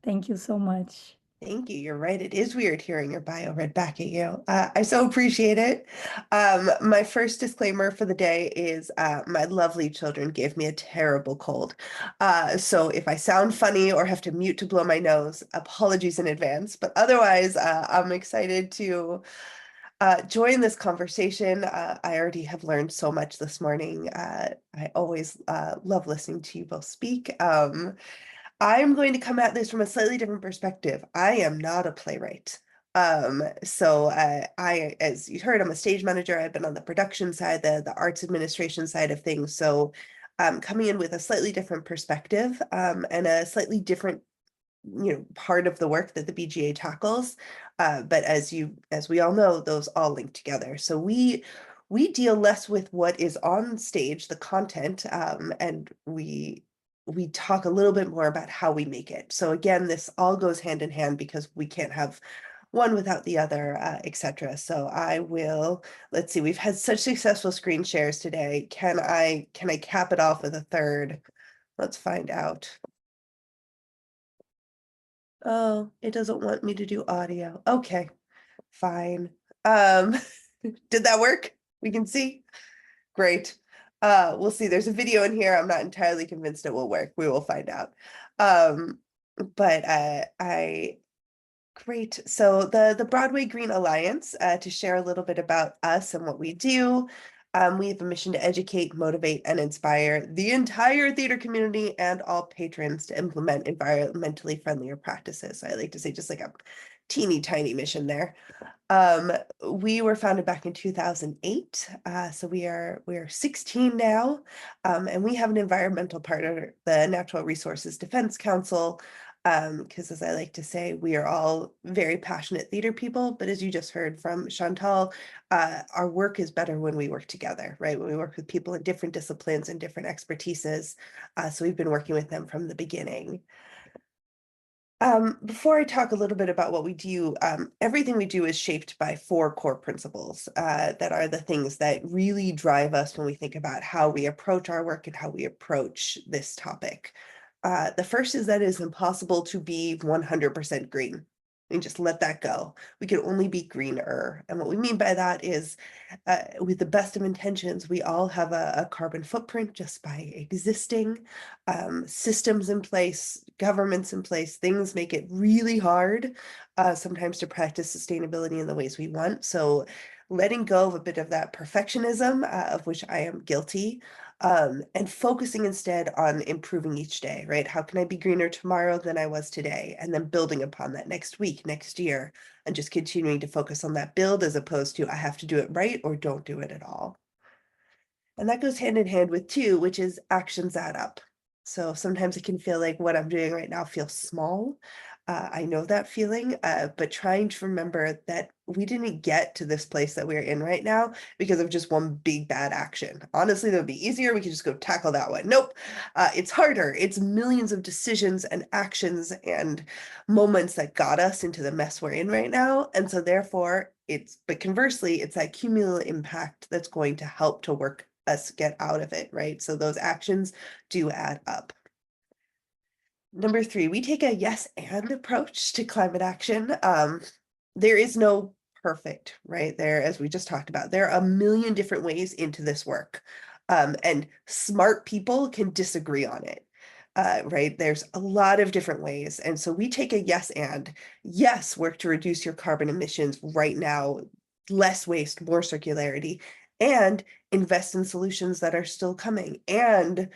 [SPEAKER 1] Thank you so much.
[SPEAKER 4] Thank you. You're right. It is weird hearing your bio read back at you. I so appreciate it. My first disclaimer for the day is my lovely children gave me a terrible cold. So if I sound funny or have to mute to blow my nose, apologies in advance. But otherwise, I'm excited to join this conversation. I already have learned so much this morning. I always love listening to you both speak. I'm going to come at this from a slightly different perspective. I am not a playwright. So as you heard, I'm a stage manager. I've been on the production side, the arts administration side of things. So coming in with a slightly different perspective and a slightly different part of the work that the BGA tackles. But as we all know, those all link together. So we deal less with what is on stage, the content, and we talk a little bit more about how we make it. So again, this all goes hand in hand because we can't have one without the other, etc. So I will, let's see, we've had such successful screen shares today. Can I cap it off with a third? Let's find out. Oh, it doesn't want me to do audio. Okay, fine. Did that work? We can see? Great. We'll see. There's a video in here. I'm not entirely convinced it will work. We will find out. But great. So the Broadway Green Alliance, to share a little bit about us and what we do. We have a mission to educate, motivate, and inspire the entire theater community and all patrons to implement environmentally friendlier practices. I like to say just like a teeny tiny mission there. We were founded back in 2008, so we are 16 now, and we have an environmental partner, the Natural Resources Defense Council, because as I like to say, we are all very passionate theater people, but as you just heard from Chantal, our work is better when we work together, right? When we work with people in different disciplines and different expertises, so we've been working with them from the beginning. Before I talk a little bit about what we do, everything we do is shaped by 4 core principles that are the things that really drive us when we think about how we approach our work and how we approach this topic. The first is that it is impossible to be 100% green. And just let that go. We can only be greener. And what we mean by that is with the best of intentions, we all have a carbon footprint just by existing. Systems in place, governments in place, things make it really hard sometimes to practice sustainability in the ways we want. So letting go of a bit of that perfectionism, of which I am guilty, and focusing instead on improving each day, right? How can I be greener tomorrow than I was today? And then building upon that next week, next year, and just continuing to focus on that build as opposed to I have to do it right or don't do it at all. And that goes hand in hand with 2, which is actions add up. So sometimes it can feel like what I'm doing right now feels small. I know that feeling, but trying to remember that we didn't get to this place that we're in right now because of just one big bad action. Honestly, that would be easier. We could just go tackle that one. Nope, it's harder. It's millions of decisions and actions and moments that got us into the mess we're in right now. And so therefore, but conversely, it's that cumulative impact that's going to help to work us get out of it, right? So those actions do add up. Number 3, we take a yes and approach to climate action. There is no perfect, right? There, as we just talked about, there are a million different ways into this work. And smart people can disagree on it. Right? There's a lot of different ways. And so we take a yes, work to reduce your carbon emissions right now, less waste, more circularity, and invest in solutions that are still coming, and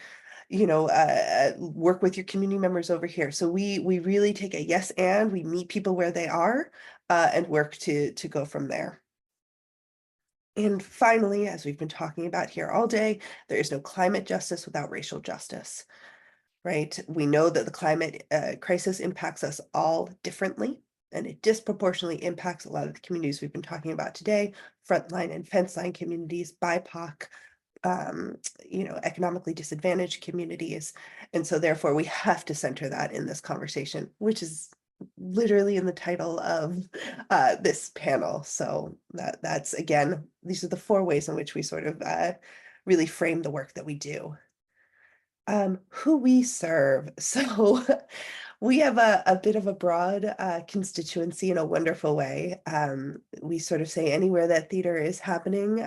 [SPEAKER 4] work with your community members over here. So we really take a yes, and we meet people where they are and work to go from there. And finally, as we've been talking about here all day, there is no climate justice without racial justice, right? We know that the climate crisis impacts us all differently, and it disproportionately impacts a lot of the communities we've been talking about today, frontline and fence line communities, BIPOC, economically disadvantaged communities. And so therefore we have to center that in this conversation, which is literally in the title of this panel. So that's, again, these are the 4 ways in which we sort of really frame the work that we do. Who we serve. So We have a bit of a broad constituency in a wonderful way. We sort of say anywhere that theater is happening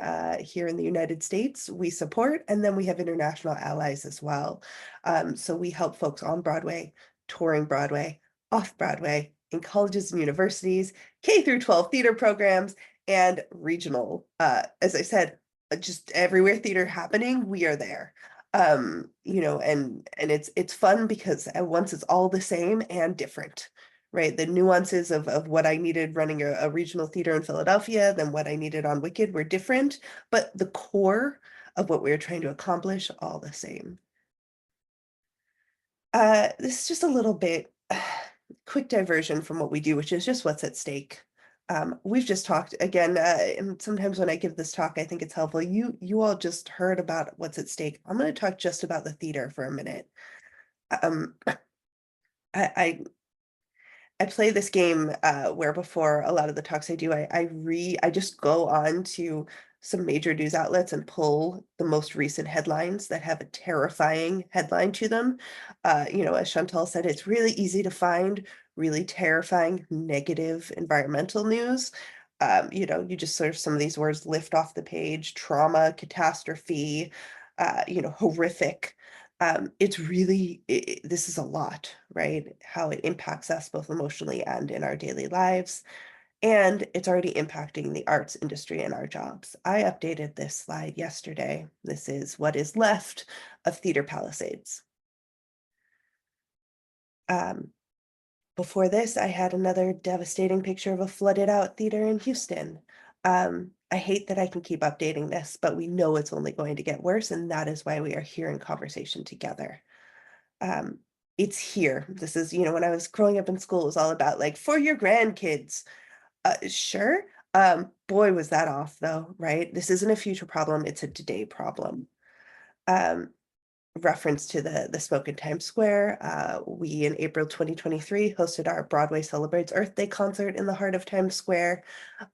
[SPEAKER 4] here in the United States, we support, and then we have international allies as well. So we help folks on Broadway, touring Broadway, off Broadway, in colleges and universities, K through 12 theater programs, and regional. As I said, just everywhere theater happening, we are there. You know, and it's fun because at once it's all the same and different, right? The nuances of what I needed running a regional theater in Philadelphia than what I needed on Wicked were different, but the core of what we were trying to accomplish, all the same. This is just a little bit quick diversion from what we do, which is just what's at stake. We've just talked again, and sometimes when I give this talk, I think it's helpful. You all just heard about what's at stake. I'm going to talk just about the theater for a minute. I play this game where before a lot of the talks I do, I just go on to some major news outlets and pull the most recent headlines that have a terrifying headline to them. You know, as Chantal said, it's really easy to find really terrifying negative environmental news. You know, you just sort of some of these words lift off the page: trauma, catastrophe, you know, horrific. It's really, this is a lot, right? How it impacts us both emotionally and in our daily lives. And it's already impacting the arts industry and our jobs. I updated this slide yesterday. This is what is left of Theater Palisades. Before this, I had another devastating picture of a flooded out theater in Houston. I hate that I can keep updating this, but we know it's only going to get worse, and that is why we are here in conversation together. It's here. This is, you know, when I was growing up in school, it was all about like, for your grandkids. Sure. Boy, was that off though, right? This isn't a future problem, it's a today problem. Reference to the Smoke in Times Square. We in April 2023 hosted our Broadway Celebrates Earth Day concert in the heart of Times Square.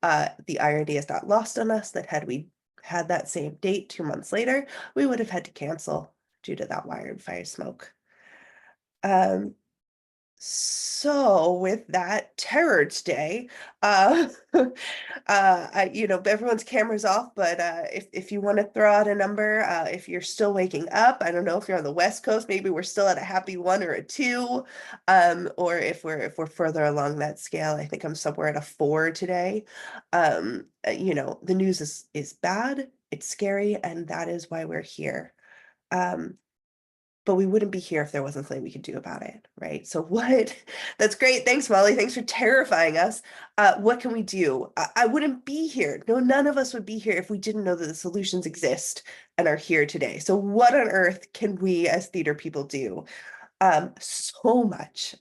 [SPEAKER 4] The irony is not lost on us that had we had that same date 2 months later, we would have had to cancel due to that wildfire smoke. So with that terror today, you know, everyone's camera's off, but if you want to throw out a number, if you're still waking up, I don't know if you're on the West Coast, maybe we're still at a happy 1 or a 2, or if we're further along that scale, I think I'm somewhere at a 4 today. You know, the news is bad, it's scary, and that is why we're here. But we wouldn't be here if there wasn't something we could do about it, right? So what, that's great. Thanks, Molly. Thanks for terrifying us. What can we do? I wouldn't be here. No, none of us would be here if we didn't know that the solutions exist and are here today. So what on earth can we as theater people do? So much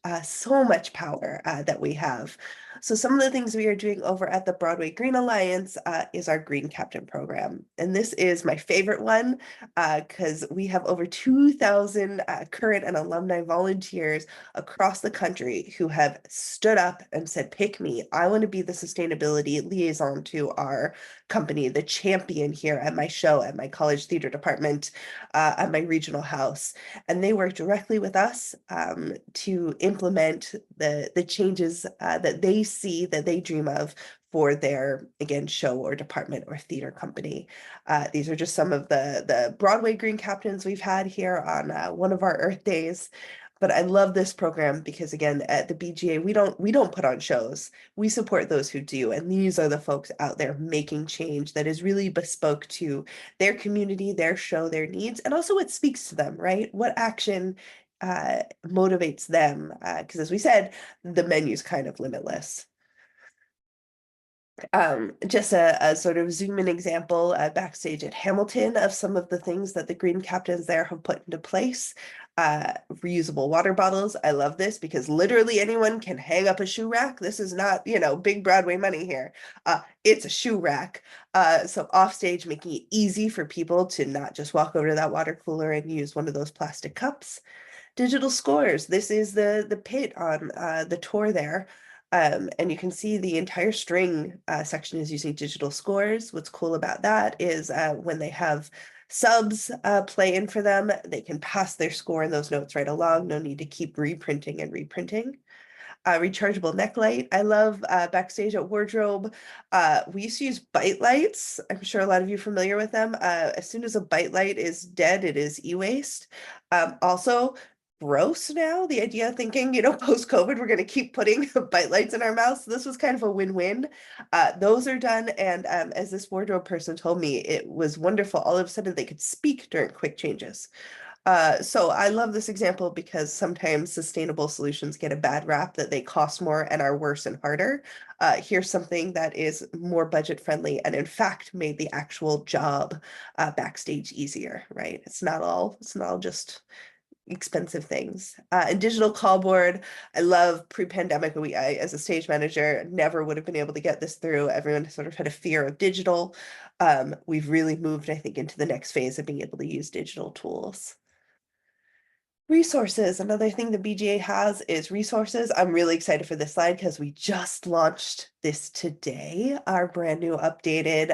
[SPEAKER 4] power that we have. So some of the things we are doing over at the Broadway Green Alliance is our Green Captain program. And this is my favorite one because we have over 2,000 current and alumni volunteers across the country who have stood up and said, pick me. I want to be the sustainability liaison to our company, the champion here at my show, at my college theater department, at my regional house. And they work directly with us to implement the changes that they see, that they dream of for their, again, show or department or theater company. These are just some of the Broadway Green Captains we've had here on one of our Earth Days. But I love this program because, again, at the BGA, we don't put on shows. We support those who do. And these are the folks out there making change that is really bespoke to their community, their show, their needs, and also what speaks to them, right? What action motivates them? Because as we said, the menu's kind of limitless. Just a sort of zoom in example backstage at Hamilton of some of the things that the Green Captains there have put into place. Reusable water bottles. I love this because literally anyone can hang up a shoe rack. This is not, you know, big Broadway money here. It's a shoe rack. So offstage, making it easy for people to not just walk over to that water cooler and use one of those plastic cups. Digital scores. This is the pit on the tour there. And you can see the entire string section is using digital scores. What's cool about that is when they have subs play in for them. They can pass their score in those notes right along. No need to keep reprinting and reprinting. Rechargeable neck light. I love backstage at Wardrobe. We used to use bite lights. I'm sure a lot of you are familiar with them. As soon as a bite light is dead, it is e-waste. Also, gross now, the idea of thinking, post-COVID, we're going to keep putting bite lights in our mouths. So this was kind of a win-win. Those are done. And as this wardrobe person told me, it was wonderful. All of a sudden, they could speak during quick changes. So I love this example because sometimes sustainable solutions get a bad rap that they cost more and are worse and harder. Here's something that is more budget friendly and in fact made the actual job backstage easier, right? It's not all just expensive things. And digital call board, I love pre-pandemic. I, as a stage manager, never would have been able to get this through. Everyone sort of had a fear of digital. We've really moved, I think, into the next phase of being able to use digital tools. Resources, another thing the BGA has is resources. I'm really excited for this slide because we just launched this today, our brand new updated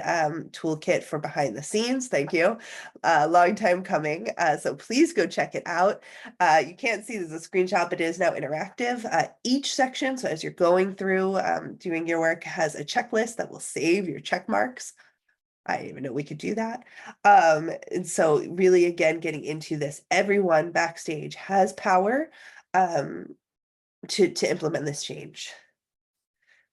[SPEAKER 4] toolkit for behind the scenes. Thank you. Long time coming. So please go check it out. You can't see there's a screenshot, but it is now interactive. Each section, so as you're going through doing your work, has a checklist that will save your check marks. I didn't even know we could do that. And so really, again, getting into this, everyone backstage has power to implement this change.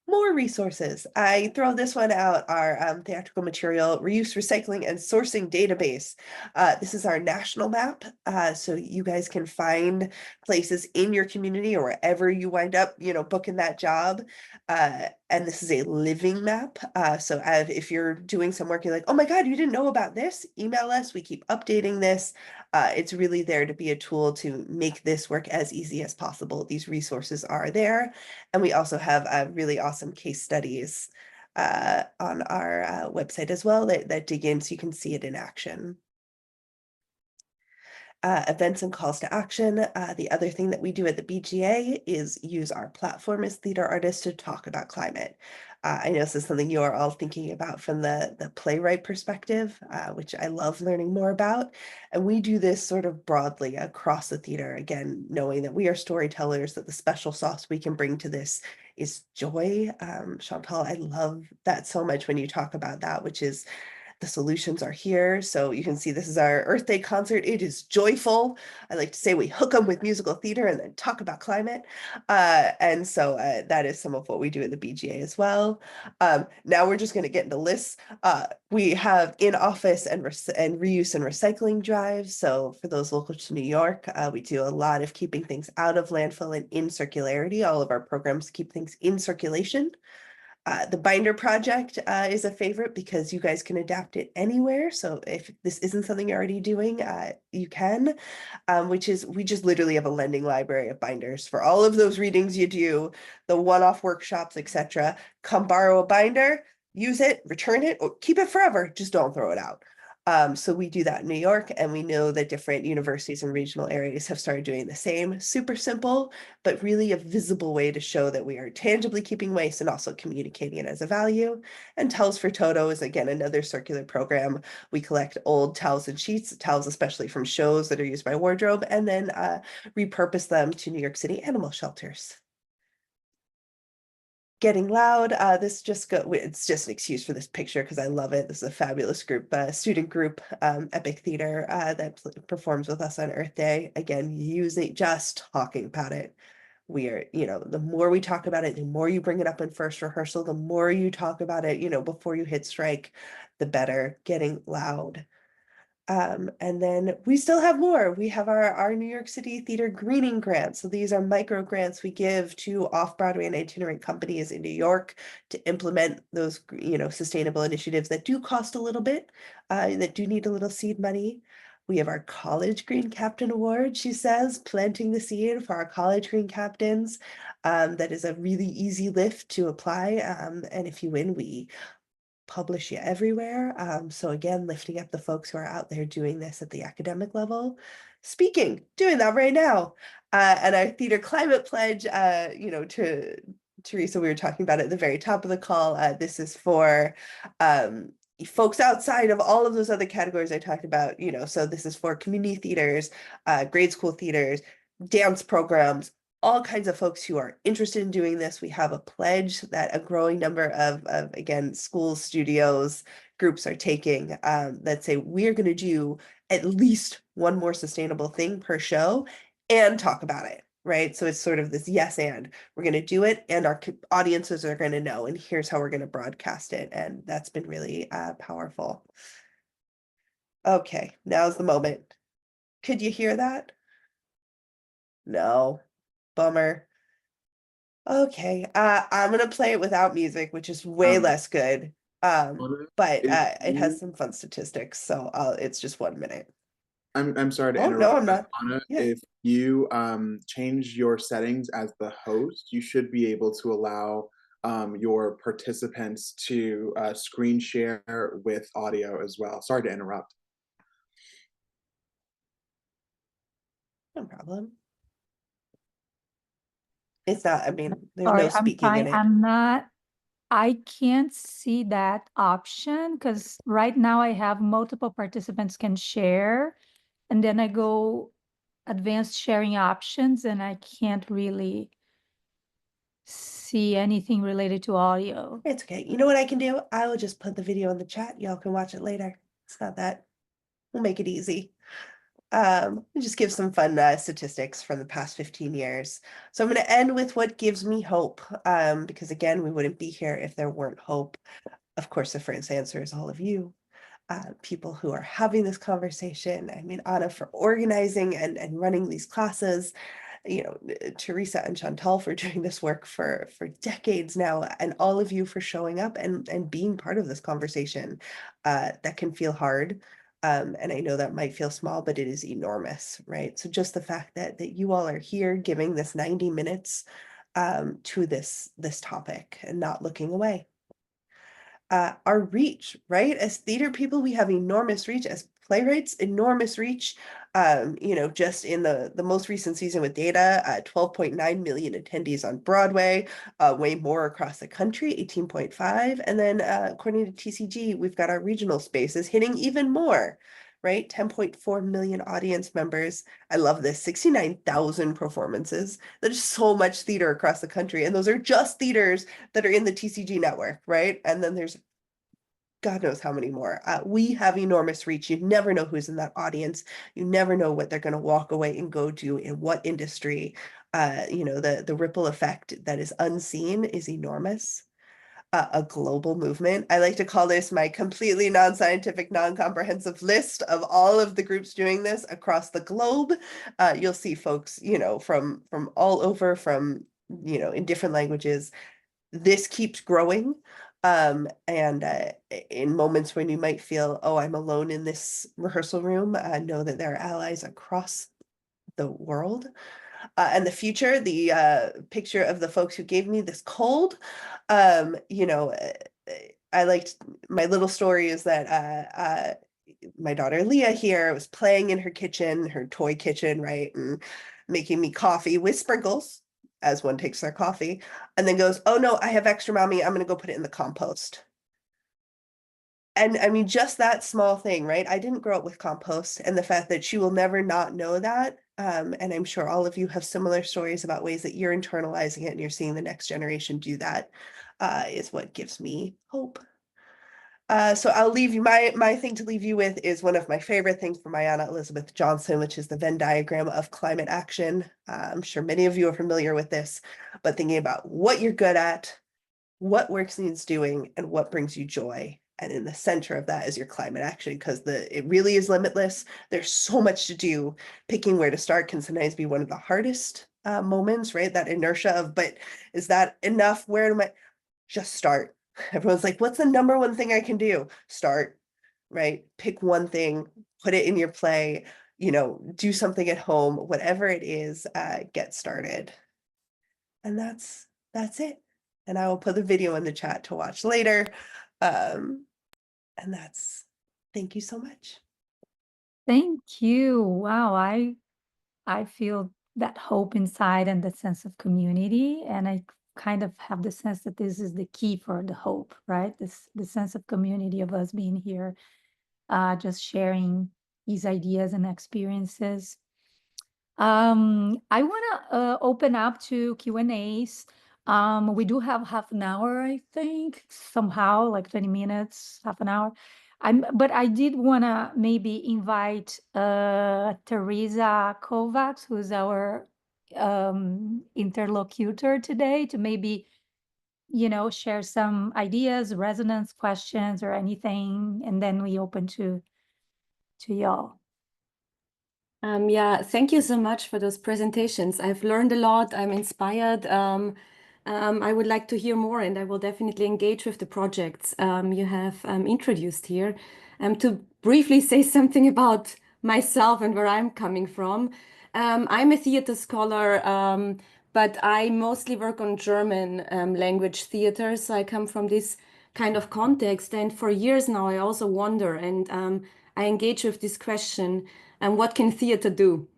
[SPEAKER 4] More resources. I throw this one out, our theatrical material reuse, recycling, and sourcing database. This is our national map, so you guys can find places in your community or wherever you wind up, booking that job. And this is a living map. So if you're doing some work, you're like, oh my God, you didn't know about this? Email us. We keep updating this. It's really there to be a tool to make this work as easy as possible. These resources are there. And we also have really awesome case studies on our website as well that dig in so you can see it in action. Events and calls to action. The other thing that we do at the BGA is use our platform as theater artists to talk about climate. I know this is something you are all thinking about from the playwright perspective, which I love learning more about. And we do this sort of broadly across the theater, again, knowing that we are storytellers, that the special sauce we can bring to this is joy. Chantal, I love that so much when you talk about that, which is the solutions are here. So you can see this is our Earth Day concert. It is joyful. I like to say we hook them with musical theater and then talk about climate. And so that is some of what we do at the BGA as well. Now we're just going to get into lists. We have in-office and reuse and recycling drives. So for those local to New York, we do a lot of keeping things out of landfill and in circularity. All of our programs keep things in circulation. The binder project is a favorite because you guys can adapt it anywhere. So if this isn't something you're already doing, you can, which is we just literally have a lending library of binders for all of those readings you do, the one-off workshops, etc. Come borrow a binder, use it, return it, or keep it forever. Just don't throw it out. So we do that in New York, and we know that different universities and regional areas have started doing the same. Super simple, but really a visible way to show that we are tangibly keeping waste and also communicating it as a value. And Towels for Toto is, again, another circular program. We collect old towels and sheets, towels especially from shows that are used by Wardrobe, and then repurpose them to New York City animal shelters. Getting loud. It's just an excuse for this picture because I love it. This is a fabulous group, student group, Epic Theater that performs with us on Earth Day. Again, just talking about it. We are, the more we talk about it, the more you bring it up in first rehearsal, the more you talk about it, before you hit strike, the better. Getting loud. And then we still have more. We have our New York City Theater Greening Grants. So these are micro grants we give to off-Broadway and itinerant companies in New York to implement those, sustainable initiatives that do cost a little bit, that do need a little seed money. We have our College Green Captain Award, she says, planting the seed for our College Green Captains. That is a really easy lift to apply. And if you win, we publish you everywhere. So again, lifting up the folks who are out there doing this at the academic level. Doing that right now. And our theater climate pledge, to Teresa, we were talking about at the very top of the call. This is for folks outside of all of those other categories I talked about, you know, so this is for community theaters, grade school theaters, dance programs, all kinds of folks who are interested in doing this. We have a pledge that a growing number of again, schools, studios, groups are taking that say we're going to do at least one more sustainable thing per show and talk about it. Right. So it's sort of this yes, and we're going to do it and our audiences are going to know, and here's how we're going to broadcast it. And that's been really powerful. Okay, now's the moment. Could you hear that? No, bummer. Okay, I'm going to play it without music, which is way less good. But it has some fun statistics. So it's just 1 minute.
[SPEAKER 5] I'm sorry to
[SPEAKER 4] Oh,
[SPEAKER 5] interrupt.
[SPEAKER 4] no, I'm not.
[SPEAKER 5] Anna,
[SPEAKER 4] Yeah.
[SPEAKER 5] if you change your settings as the host, you should be able to allow your participants to screen share with audio as well. Sorry to interrupt.
[SPEAKER 4] No problem. It's not, I mean, there's
[SPEAKER 1] Sorry,
[SPEAKER 4] no
[SPEAKER 1] I'm
[SPEAKER 4] speaking in
[SPEAKER 1] trying.
[SPEAKER 4] it.
[SPEAKER 1] I can't see that option because right now I have multiple participants can share, and then I go advanced sharing options and I can't really see anything related to audio.
[SPEAKER 4] It's okay. You know what I can do? I will just put the video in the chat. Y'all can watch it later. It's not that. We'll make it easy. Just give some fun statistics from the past 15 years. So I'm going to end with what gives me hope, because again, we wouldn't be here if there weren't hope. Of course, the first answer is all of you, people who are having this conversation. I mean, Anna for organizing and running these classes, you know, Teresa and Chantal for doing this work for decades now, and all of you for showing up and being part of this conversation that can feel hard. And I know that might feel small, but it is enormous, right? So just the fact that you all are here giving this 90 minutes to this topic and not looking away. Our reach, right? As theater people, we have enormous reach. As playwrights, enormous reach. You know, just in the most recent season with data, 12.9 million attendees on Broadway, way more across the country, 18.5. And then according to TCG, we've got our regional spaces hitting even more, right? 10.4 million audience members. I love this, 69,000 performances. That is so much theater across the country. And those are just theaters that are in the TCG network, right? And then there's God knows how many more. We have enormous reach. You never know who's in that audience. You never know what they're going to walk away and go do in what industry. You know, the ripple effect that is unseen is enormous. A global movement. I like to call this my completely non-scientific, non-comprehensive list of all of the groups doing this across the globe. You'll see folks, you know, from all over, from, you know, in different languages. This keeps growing. And in moments when you might feel, oh, I'm alone in this rehearsal room, know that there are allies across the world. And the future, the picture of the folks who gave me this cold, you know, I liked, my little story is that my daughter Leah here was playing in her kitchen, her toy kitchen, right, and making me coffee with sprinkles as one takes their coffee, and then goes, oh no, I have extra, mommy, I'm gonna go put it in the compost. And I mean, just that small thing, right? I didn't grow up with compost, and the fact that she will never not know that. And I'm sure all of you have similar stories about ways that you're internalizing it and you're seeing the next generation do that, is what gives me hope. So I'll leave you, my thing to leave you with is one of my favorite things from Ayanna Elizabeth Johnson, which is the Venn diagram of climate action. I'm sure many of you are familiar with this, but thinking about what you're good at, what works needs doing, and what brings you joy. And in the center of that is your climate action, because it really is limitless. There's so much to do. Picking where to start can sometimes be one of the hardest moments, right? That inertia of, but is that enough? Where am I? Just start. Everyone's like, what's the number one thing I can do? Start, right? Pick one thing, put it in your play, you know, do something at home, whatever it is, get started. And that's it. And I will put the video in the chat to watch later. And thank you so much.
[SPEAKER 1] Thank you. Wow, I feel that hope inside and the sense of community, and I kind of have the sense that this is the key for the hope, right? The sense of community of us being here, just sharing these ideas and experiences. I want to open up to Q&As. We do have half an hour, I think, somehow, like 20 minutes, half an hour. But I did want to maybe invite Teresa Kovacs, who's our interlocutor today, to maybe, share some ideas, resonance questions, or anything, and then we open to y'all.
[SPEAKER 6] Yeah, thank you so much for those presentations. I've learned a lot. I'm inspired. I would like to hear more, and I will definitely engage with the projects you have introduced here. To briefly say something about myself and where I'm coming from. I'm a theater scholar, but I mostly work on German language theater. So I come from this kind of context. And for years now, I also wonder, and I engage with this question, what can theater do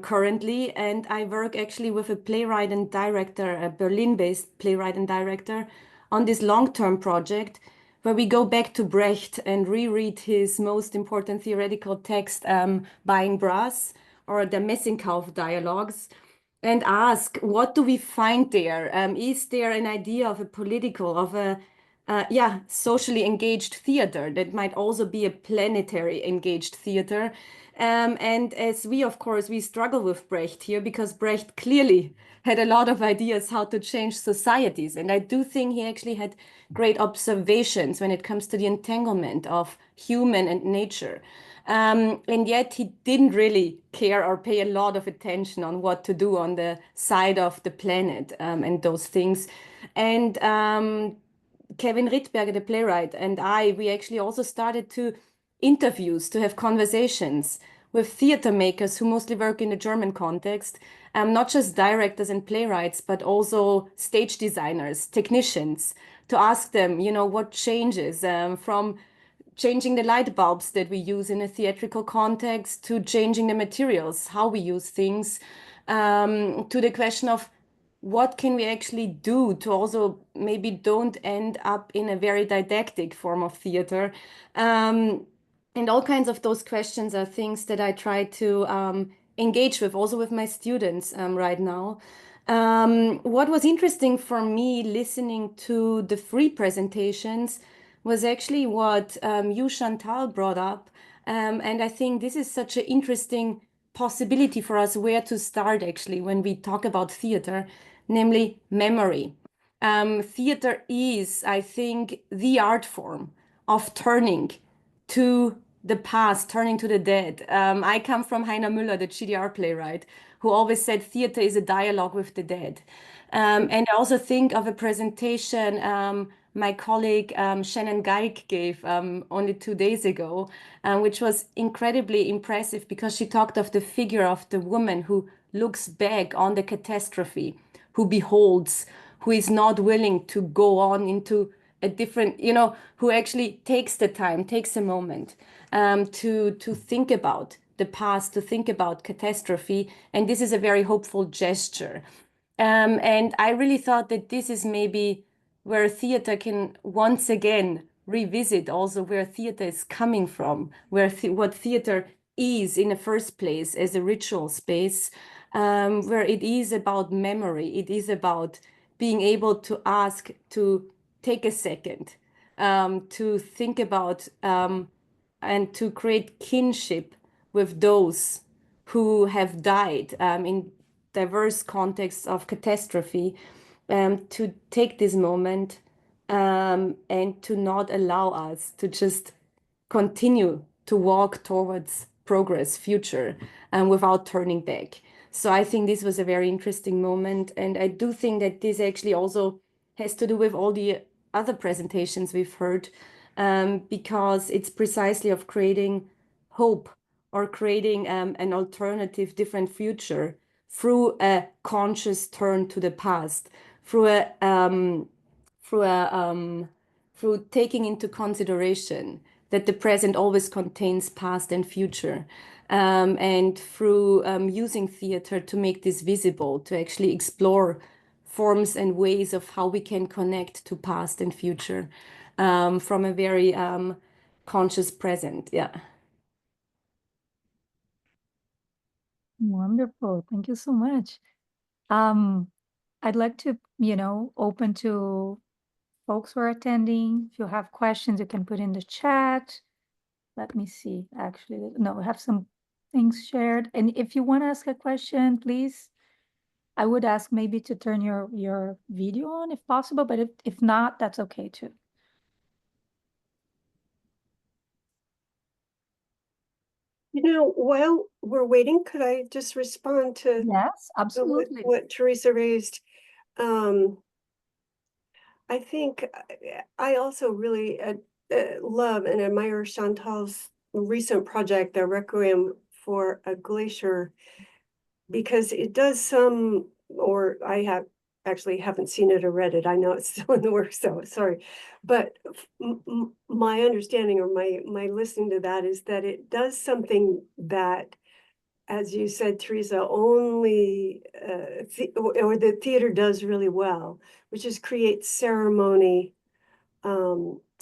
[SPEAKER 6] currently? And I work actually with a playwright and director, a Berlin-based playwright and director, on this long-term project where we go back to Brecht and reread his most important theoretical text, Buying Brass, or the Messingkauf dialogues, and ask, what do we find there? Is there an idea of a political, of a socially engaged theater that might also be a planetary engaged theater? And as we, of course, we struggle with Brecht here because Brecht clearly had a lot of ideas how to change societies. And I do think he actually had great observations when it comes to the entanglement of human and nature. And yet he didn't really care or pay a lot of attention on what to do on the side of the planet and those things. And Kevin Rittberger, the playwright, and we actually also started to interviews, to have conversations with theater makers who mostly work in the German context, not just directors and playwrights, but also stage designers, technicians, to ask them, what changes from changing the light bulbs that we use in a theatrical context to changing the materials, how we use things, to the question of what can we actually do to also maybe don't end up in a very didactic form of theater. And all kinds of those questions are things that I try to engage with, also with my students right now. What was interesting for me listening to the free presentations was actually what you, Chantal, brought up. And I think this is such an interesting possibility for us where to start actually when we talk about theater, namely memory. Theater is, I think, the art form of turning to the past, turning to the dead. I come from Heiner Müller, the GDR playwright, who always said theater is a dialogue with the dead. And I also think of a presentation my colleague Shannon Geig gave only 2 days ago, which was incredibly impressive because she talked of the figure of the woman who looks back on the catastrophe, who beholds, who is not willing to go on into a different, who actually takes the time, takes a moment to think about the past, to think about catastrophe. And this is a very hopeful gesture. And I really thought that this is maybe where theater can once again revisit also where theater is coming from, what theater is in the first place as a ritual space, where it is about memory. It is about being able to ask, to take a second, to think about and to create kinship with those who have died in diverse contexts of catastrophe, to take this moment and to not allow us to just continue to walk towards progress, future, without turning back. So I think this was a very interesting moment. And I do think that this actually also has to do with all the other presentations we've heard, because it's precisely of creating hope or creating an alternative, different future through a conscious turn to the past, through taking into consideration that the present always contains past and future, and through using theater to make this visible, to actually explore forms and ways of how we can connect to past and future from a very conscious present. Yeah.
[SPEAKER 1] Wonderful. Thank you so much. I'd like to, open to folks who are attending. If you have questions, you can put in the chat. Let me see. Actually, no, we have some things shared. And if you want to ask a question, please, I would ask maybe to turn your video on if possible, but if not, that's okay too.
[SPEAKER 2] While we're waiting, could I just respond to
[SPEAKER 1] Yes, absolutely.
[SPEAKER 2] what Teresa raised? I think I also really love and admire Chantal's recent project, the Requiem for a Glacier, because it does some, or I haven't seen it or read it. I know it's still in the works, so sorry. But my understanding or my listening to that is that it does something that, as you said, Teresa, only or the theater does really well, which is create ceremony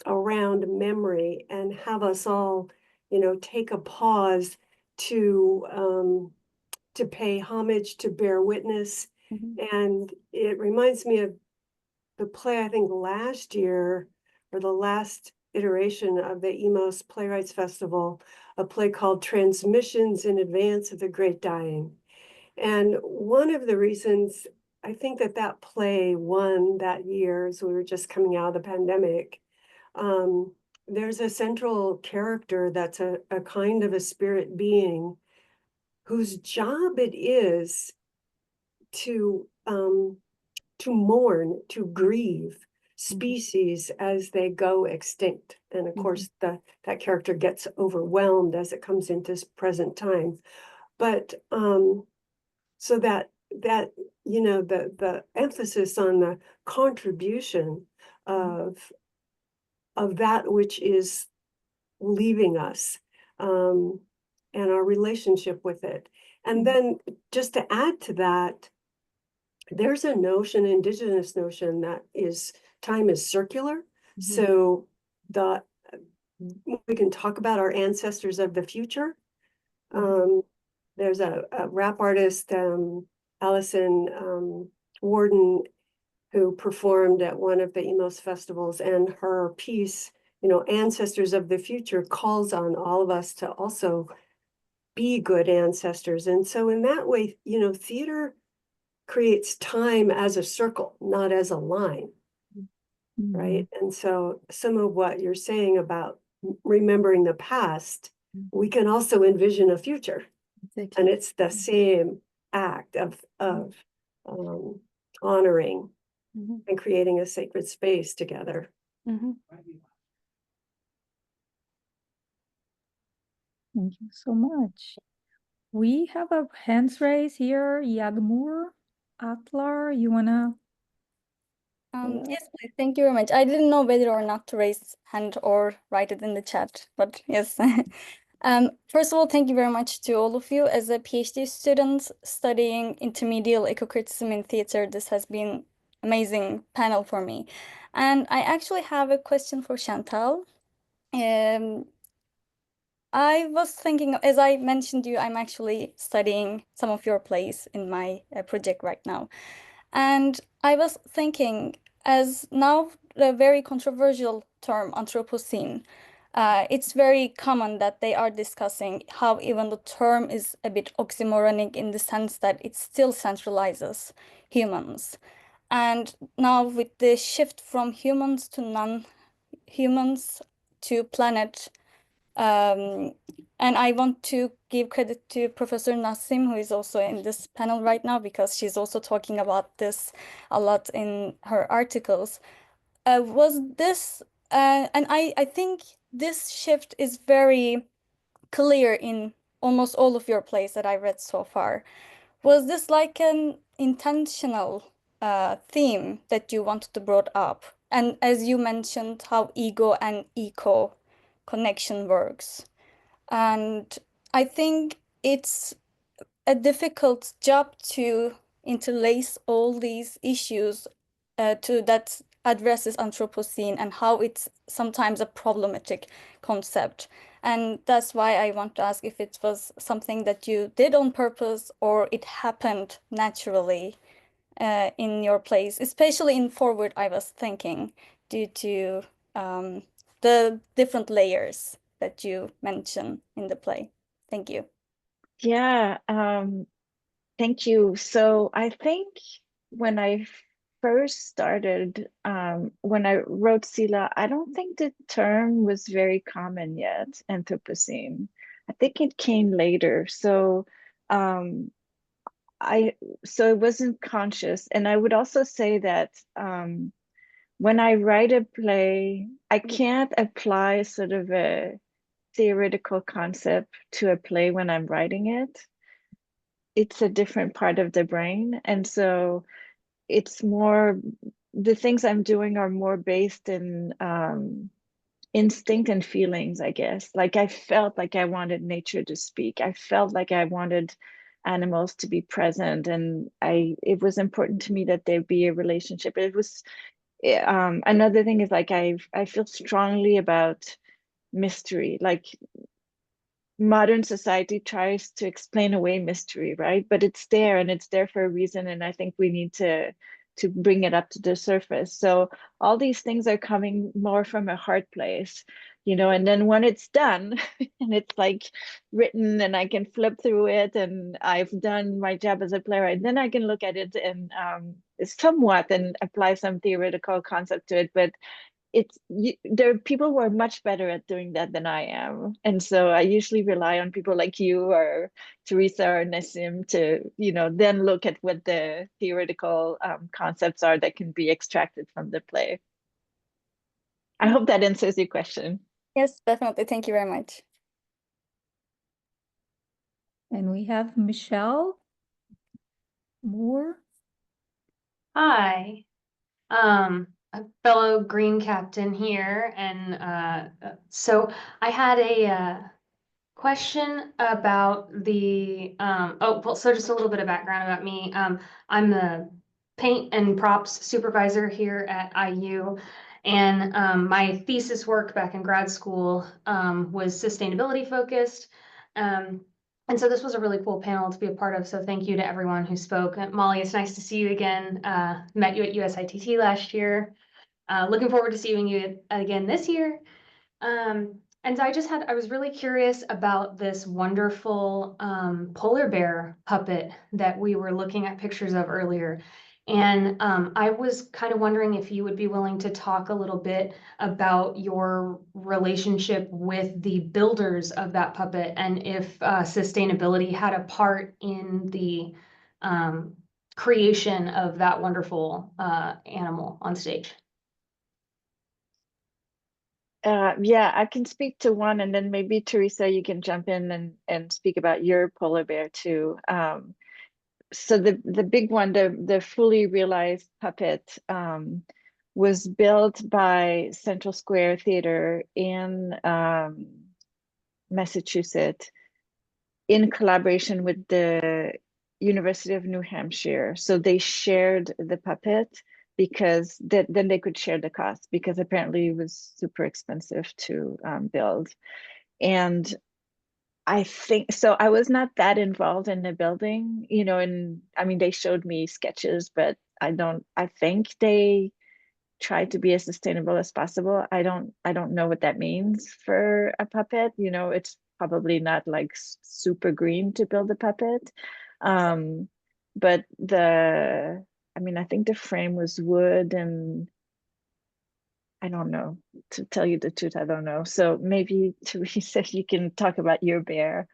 [SPEAKER 2] around memory and have us all, take a pause to pay homage, to bear witness. And it reminds me of the play, I think last year, or the last iteration of the EMOS Playwrights Festival, a play called Transmissions in Advance of the Great Dying. And one of the reasons I think that play won that year, as we were just coming out of the pandemic, there's a central character that's a kind of a spirit being whose job it is to mourn, to grieve species as they go extinct. And of course, that character gets overwhelmed as it comes into present time. But so that the emphasis on the contribution of that which is leaving us, and our relationship with it. And then just to add to that, there's a notion, indigenous notion, that is time is circular. So we can talk about our ancestors of the future. There's a rap artist, Allison Warden, who performed at one of the EMOS festivals, and her piece, Ancestors of the Future, calls on all of us to also be good ancestors. And so in that way, theater creates time as a circle, not as a line, right? And so some of what you're saying about remembering the past, we can also envision a future. Exactly. And it's the same act of honoring and creating a sacred space together.
[SPEAKER 1] Thank you so much. We have a hands raised here. Yagmur Atlar, you wanna?
[SPEAKER 7] Yes, please. Thank you very much. I didn't know whether or not to raise hand or write it in the chat, but yes. First of all, thank you very much to all of you. As a PhD student studying intermediate eco-criticism in theater, this has been amazing panel for me. And I actually have a question for Chantal. I was thinking, as I mentioned to you, I'm actually studying some of your plays in my project right now. And I was thinking, as now the very controversial term Anthropocene, it's very common that they are discussing how even the term is a bit oxymoronic in the sense that it still centralizes humans. And now with the shift from humans to non-humans to planet, and I want to give credit to Professor Nassim, who is also in this panel right now, because she's also talking about this a lot in her articles. Was this, and I think this shift is very clear in almost all of your plays that I read so far. Was this like an intentional theme that you wanted to brought up? And as you mentioned, how ego and eco connection works. And I think it's a difficult job to interlace all these issues that addresses Anthropocene and how it's sometimes a problematic concept. And that's why I want to ask if it was something that you did on purpose or it happened naturally in your place, especially in Forward, I was thinking, due to the different layers that you mention in the play. Thank you.
[SPEAKER 3] Yeah, thank you. So I think when I first started, when I wrote Sila, I don't think the term was very common yet, Anthropocene. I think it came later. So so it wasn't conscious. And I would also say that when I write a play, I can't apply sort of a theoretical concept to a play when I'm writing it. It's a different part of the brain. And so it's more, the things I'm doing are more based in instinct and feelings, I guess. Like I felt like I wanted nature to speak. I felt like I wanted animals to be present, and it was important to me that there be a relationship. It was another thing is like I feel strongly about mystery. Like modern society tries to explain away mystery, right? But it's there, and it's there for a reason, and I think we need to bring it up to the surface. So all these things are coming more from a heart place, you know, and then when it's done and it's like written and I can flip through it and I've done my job as a playwright, then I can look at it and somewhat and apply some theoretical concept to it. But there are people who are much better at doing that than I am, and so I usually rely on people like you or Teresa or Nassim to, you know, then look at what the theoretical concepts are that can be extracted from the play. I hope that answers your question.
[SPEAKER 7] Yes, definitely. Thank you very much.
[SPEAKER 1] And we have Michelle Moore.
[SPEAKER 8] Hi, a fellow Green captain here, and so I had a question about the so just a little bit of background about me. I'm the paint and props supervisor here at IU, and my thesis work back in grad school was sustainability focused. And so this was a really cool panel to be a part of, so thank you to everyone who spoke. Molly, it's nice to see you again. Met you at USITT last year. Looking forward to seeing you again this year. And so I was really curious about this wonderful polar bear puppet that we were looking at pictures of earlier. And I was kind of wondering if you would be willing to talk a little bit about your relationship with the builders of that puppet, and if sustainability had a part in the creation of that wonderful animal on stage.
[SPEAKER 3] Yeah, I can speak to one, and then maybe Teresa, you can jump in and speak about your polar bear too. So the big one, the fully realized puppet, was built by Central Square Theater in Massachusetts in collaboration with the University of New Hampshire. So they shared the puppet because then they could share the cost, because apparently it was super expensive to build. And I think so. I was not that involved in the building, you know, and I mean, they showed me sketches, but I think they tried to be as sustainable as possible. I don't know what that means for a puppet. You know, it's probably not like super green to build a puppet. But I mean, I think the frame was wood, and I don't know, to tell you the truth, I don't know. So maybe Teresa, you can talk about your bear.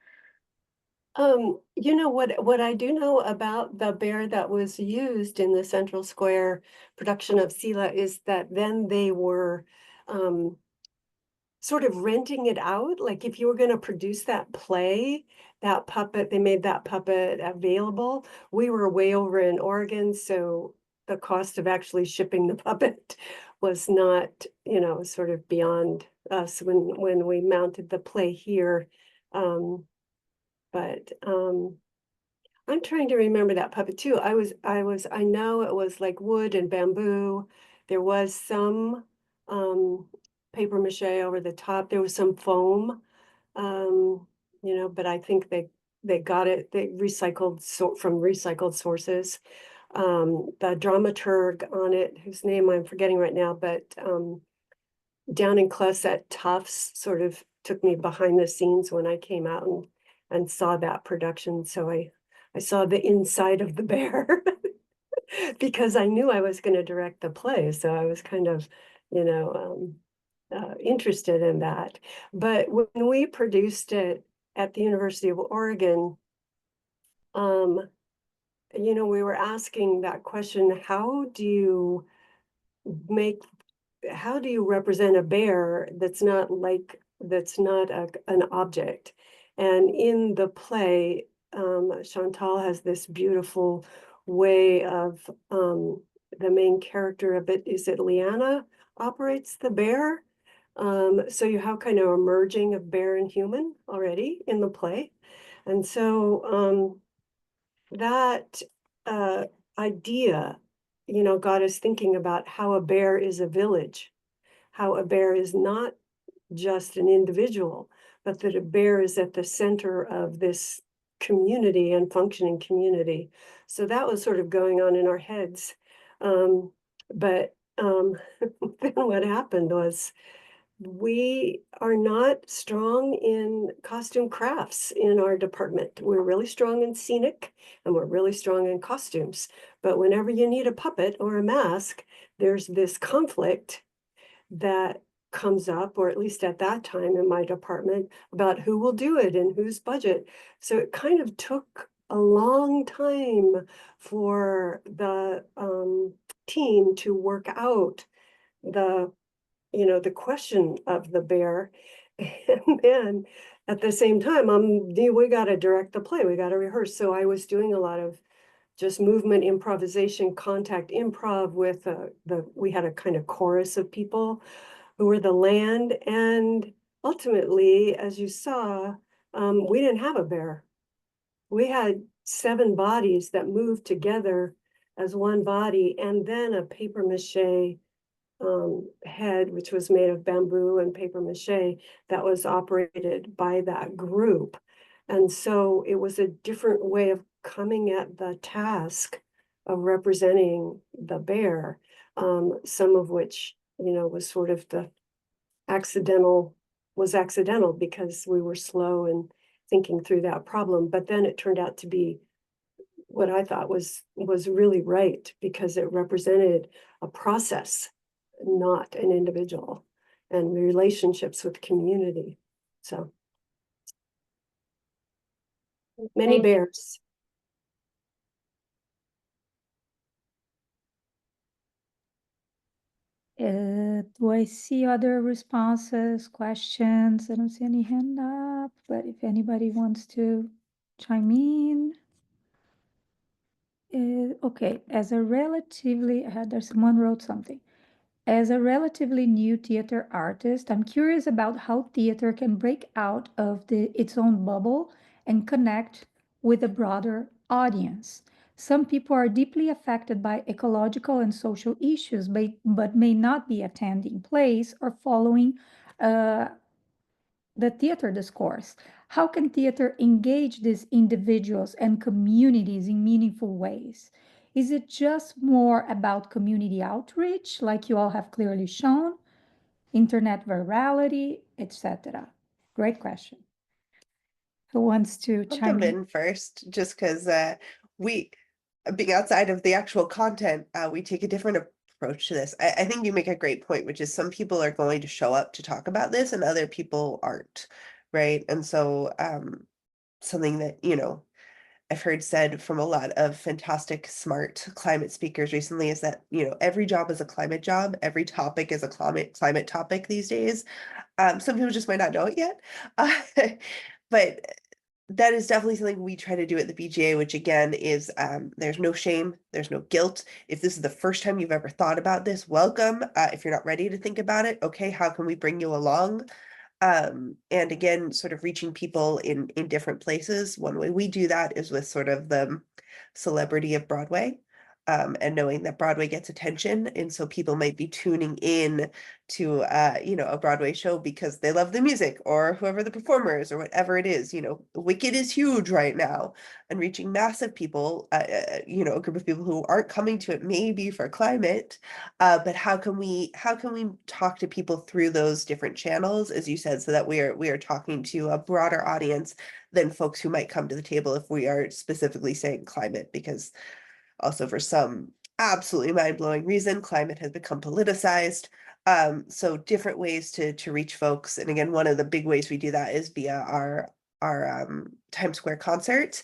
[SPEAKER 2] You know what I do know about the bear that was used in the Central Square production of Sila is that then they were sort of renting it out. Like if you were going to produce that play, that puppet, they made that puppet available. We were way over in Oregon, so the cost of actually shipping the puppet was not, you know, sort of beyond us when we mounted the play here. But I'm trying to remember that puppet too. I know it was like wood and bamboo. There was some paper mache over the top. There was some foam, but I think they got it, they recycled from recycled sources. The dramaturg on it, whose name I'm forgetting right now, but down in class at Tufts sort of took me behind the scenes when I came out and saw that production. So I saw the inside of the bear because I knew I was going to direct the play. So I was kind of, interested in that. But when we produced it at the University of Oregon, we were asking that question, how do you represent a bear that's not an object? And in the play, Chantal has this beautiful way of the main character of it, is it Liana, operates the bear. So you have kind of a merging of bear and human already in the play. And so that idea, got us thinking about how a bear is a village, how a bear is not just an individual, but that a bear is at the center of this community and functioning community. So that was sort of going on in our heads. But then what happened was we are not strong in costume crafts in our department. We're really strong in scenic and we're really strong in costumes. But whenever you need a puppet or a mask, there's this conflict that comes up, or at least at that time in my department, about who will do it and whose budget. So it kind of took a long time for the team to work out the question of the bear. And then at the same time, we got to direct the play, we got to rehearse. So I was doing a lot of just movement, improvisation, contact improv with we had a kind of chorus of people who were the land. And ultimately, as you saw, we didn't have a bear. We had 7 bodies that moved together as one body, and then a paper mache head, which was made of bamboo and paper mache, that was operated by that group. And so it was a different way of coming at the task of representing the bear, some of which, was sort of accidental because we were slow in thinking through that problem. But then it turned out to be what I thought was really right, because it represented a process, not an individual, and relationships with community. So many
[SPEAKER 8] Thank you.
[SPEAKER 2] bears.
[SPEAKER 1] Do I see other responses, questions? I don't see any hand up, but if anybody wants to chime in. Okay, someone wrote something. As a relatively new theater artist, I'm curious about how theater can break out of its own bubble and connect with a broader audience. Some people are deeply affected by ecological and social issues, but may not be attending plays or following the theater discourse. How can theater engage these individuals and communities in meaningful ways? Is it just more about community outreach, like you all have clearly shown, internet virality, etc.? Great question. Who wants to
[SPEAKER 4] I'll
[SPEAKER 1] chime
[SPEAKER 4] jump
[SPEAKER 1] in?
[SPEAKER 4] in first, just because we, being outside of the actual content, we take a different approach to this. I think you make a great point, which is some people are going to show up to talk about this and other people aren't, right? And so something that, I've heard said from a lot of fantastic, smart climate speakers recently is that, every job is a climate job. Every topic is a climate topic these days. Some people just might not know it yet. But that is definitely something we try to do at the BGA, which again is there's no shame, there's no guilt. If this is the first time you've ever thought about this, welcome. If you're not ready to think about it, okay, how can we bring you along? And again, sort of reaching people in different places. One way we do that is with sort of the celebrity of Broadway. And knowing that Broadway gets attention, and so people might be tuning in to a Broadway show because they love the music or whoever the performer is or whatever it is. Wicked is huge right now, and reaching massive people, a group of people who aren't coming to it maybe for climate, but how can we talk to people through those different channels, as you said, so that we are talking to a broader audience than folks who might come to the table if we are specifically saying climate, because also for some absolutely mind-blowing reason, climate has become politicized. So different ways to reach folks. And again, one of the big ways we do that is via our Times Square concert,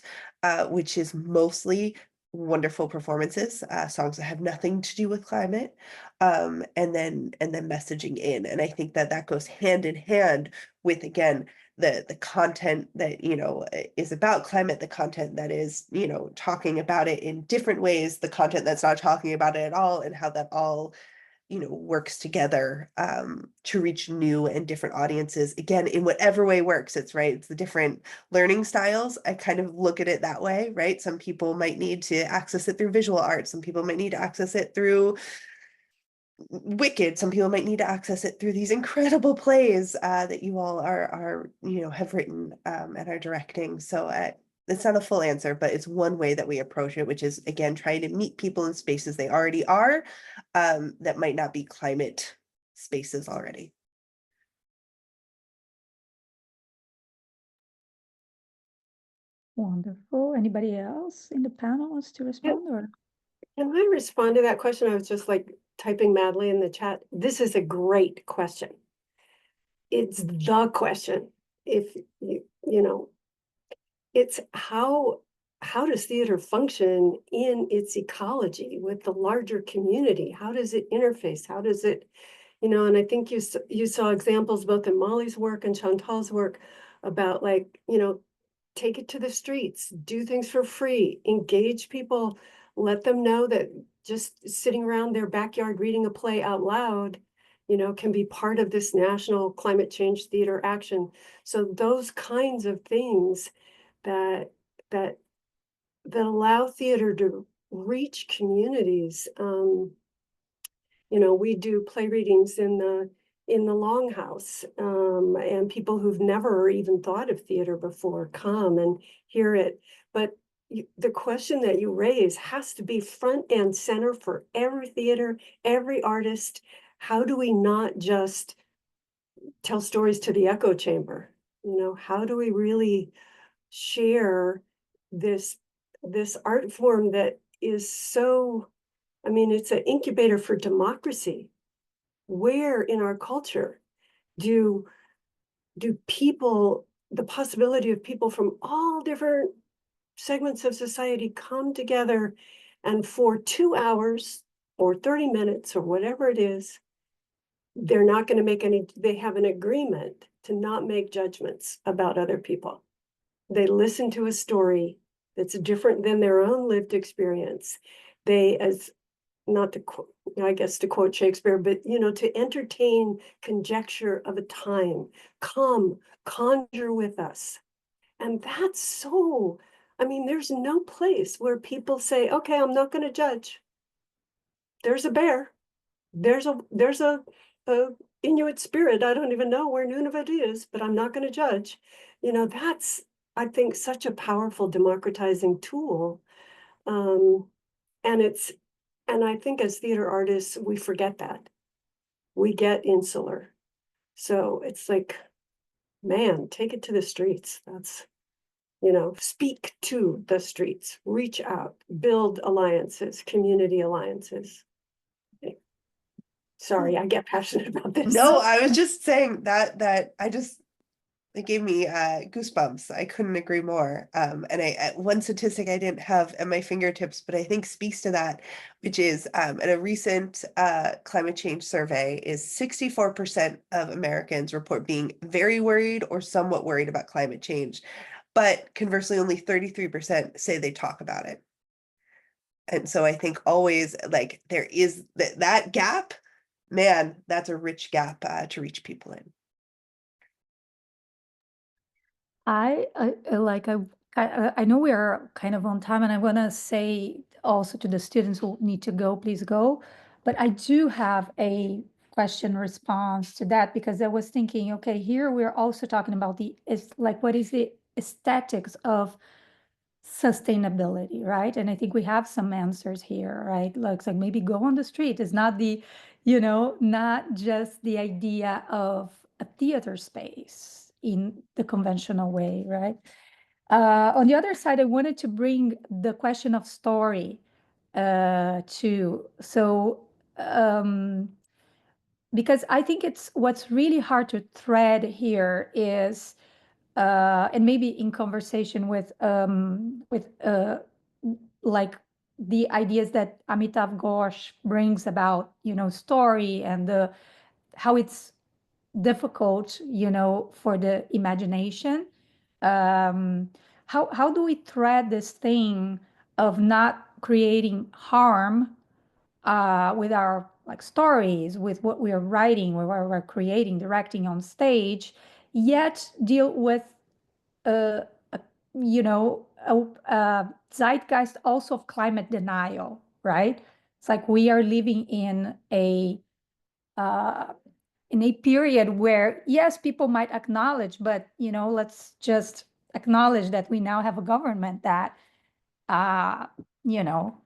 [SPEAKER 4] which is mostly wonderful performances, songs that have nothing to do with climate, and then messaging in. And I think that goes hand in hand with, again, the content that is about climate, the content that is talking about it in different ways, the content that's not talking about it at all, and how that all works together to reach new and different audiences, again, in whatever way works. It's the different learning styles. I kind of look at it that way, right? Some people might need to access it through visual art, some people might need to access it through Wicked, some people might need to access it through these incredible plays that you all are have written and are directing. So it's not a full answer, but it's one way that we approach it, which is, again, trying to meet people in spaces they already are, that might not be climate spaces already.
[SPEAKER 1] Wonderful. Anybody else in the panel wants to respond? Or
[SPEAKER 2] Can I respond to that question? I was just typing madly in the chat. This is a great question. It's the question. If it's how does theater function in its ecology with the larger community? How does it interface? How does it, and I think you saw examples both in Molly's work and Chantal's work about take it to the streets, do things for free, engage people, let them know that just sitting around their backyard reading a play out loud, can be part of this national climate change theater action. So those kinds of things that allow theater to reach communities. We do play readings in the Longhouse, and people who've never even thought of theater before come and hear it. But the question that you raise has to be front and center for every theater, every artist. How do we not just tell stories to the echo chamber? How do we really share this art form that is so, it's an incubator for democracy? Where in our culture do people, the possibility of people from all different segments of society come together, and for 2 hours or 30 minutes or whatever it is, they're not going to make they have an agreement to not make judgments about other people. They listen to a story that's different than their own lived experience. They, as not to quote, I guess to quote Shakespeare, but to entertain conjecture of a time, come, conjure with us. And that's so, there's no place where people say, okay, I'm not going to judge. There's a bear. There's a Inuit spirit. I don't even know where Nunavut is, but I'm not going to judge. That's, I think, such a powerful democratizing tool. And I think as theater artists, we forget that. We get insular. So it's man, take it to the streets. That's, speak to the streets, reach out, build alliances, community alliances. Sorry, I get passionate about this.
[SPEAKER 4] No, I was just saying that it gave me goosebumps. I couldn't agree more. And one statistic I didn't have at my fingertips, but I think speaks to that, which is in a recent climate change survey, is 64% of Americans report being very worried or somewhat worried about climate change. But conversely, only 33% say they talk about it. And so I think always there is that gap, man, that's a rich gap to reach people in.
[SPEAKER 1] I know we are kind of on time, and I want to say also to the students who need to go, please go. But I do have a question response to that, because I was thinking, okay, here we're also talking about what is the aesthetics of sustainability, right? And I think we have some answers here, right? Like maybe go on the street is not not just the idea of a theater space in the conventional way, right? On the other side, I wanted to bring the question of story too. So, because I think what's really hard to thread here is, and maybe in conversation with like the ideas that Amitav Ghosh brings about, story and how it's difficult, for the imagination. How do we thread this thing of not creating harm with our stories, with what we are writing, with what we're creating, directing on stage, yet deal with a zeitgeist also of climate denial, right? It's like we are living in a period where, yes, people might acknowledge, but let's just acknowledge that we now have a government that you know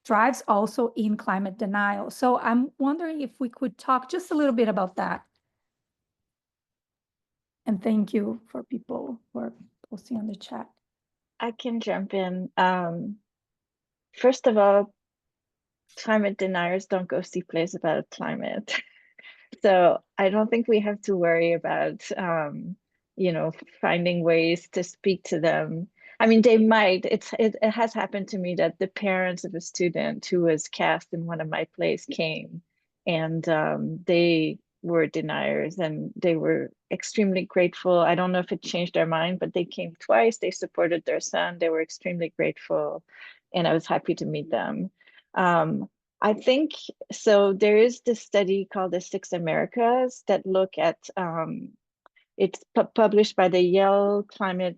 [SPEAKER 1] thrives also in climate denial. So I'm wondering if we could talk just a little bit about that. And thank you for people who are posting on the chat.
[SPEAKER 3] I can jump in. First of all, climate deniers don't go see plays about climate. So I don't think we have to worry about, finding ways to speak to them. I mean, they might. It has happened to me that the parents of a student who was cast in one of my plays came, and they were deniers, and they were extremely grateful. I don't know if it changed their mind, but they came twice. They supported their son. They were extremely grateful, and I was happy to meet them. I think so. There is this study called the Six Americas that look at it's published by the Yale Climate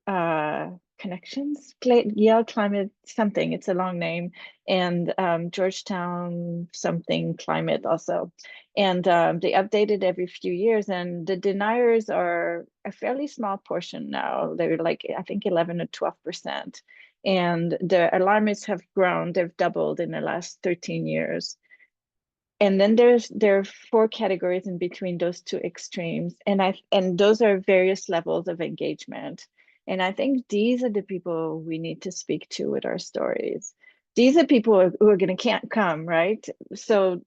[SPEAKER 3] Connections, Yale Climate something. It's a long name, and Georgetown something climate also. And they update it every few years, and the deniers are a fairly small portion now. They're like, I think 11 or 12%. And the alarmists have grown, they've doubled in the last 13 years. And then there are four categories in between those two extremes. And those are various levels of engagement. And I think these are the people we need to speak to with our stories. These are people who are going to can't come, right? So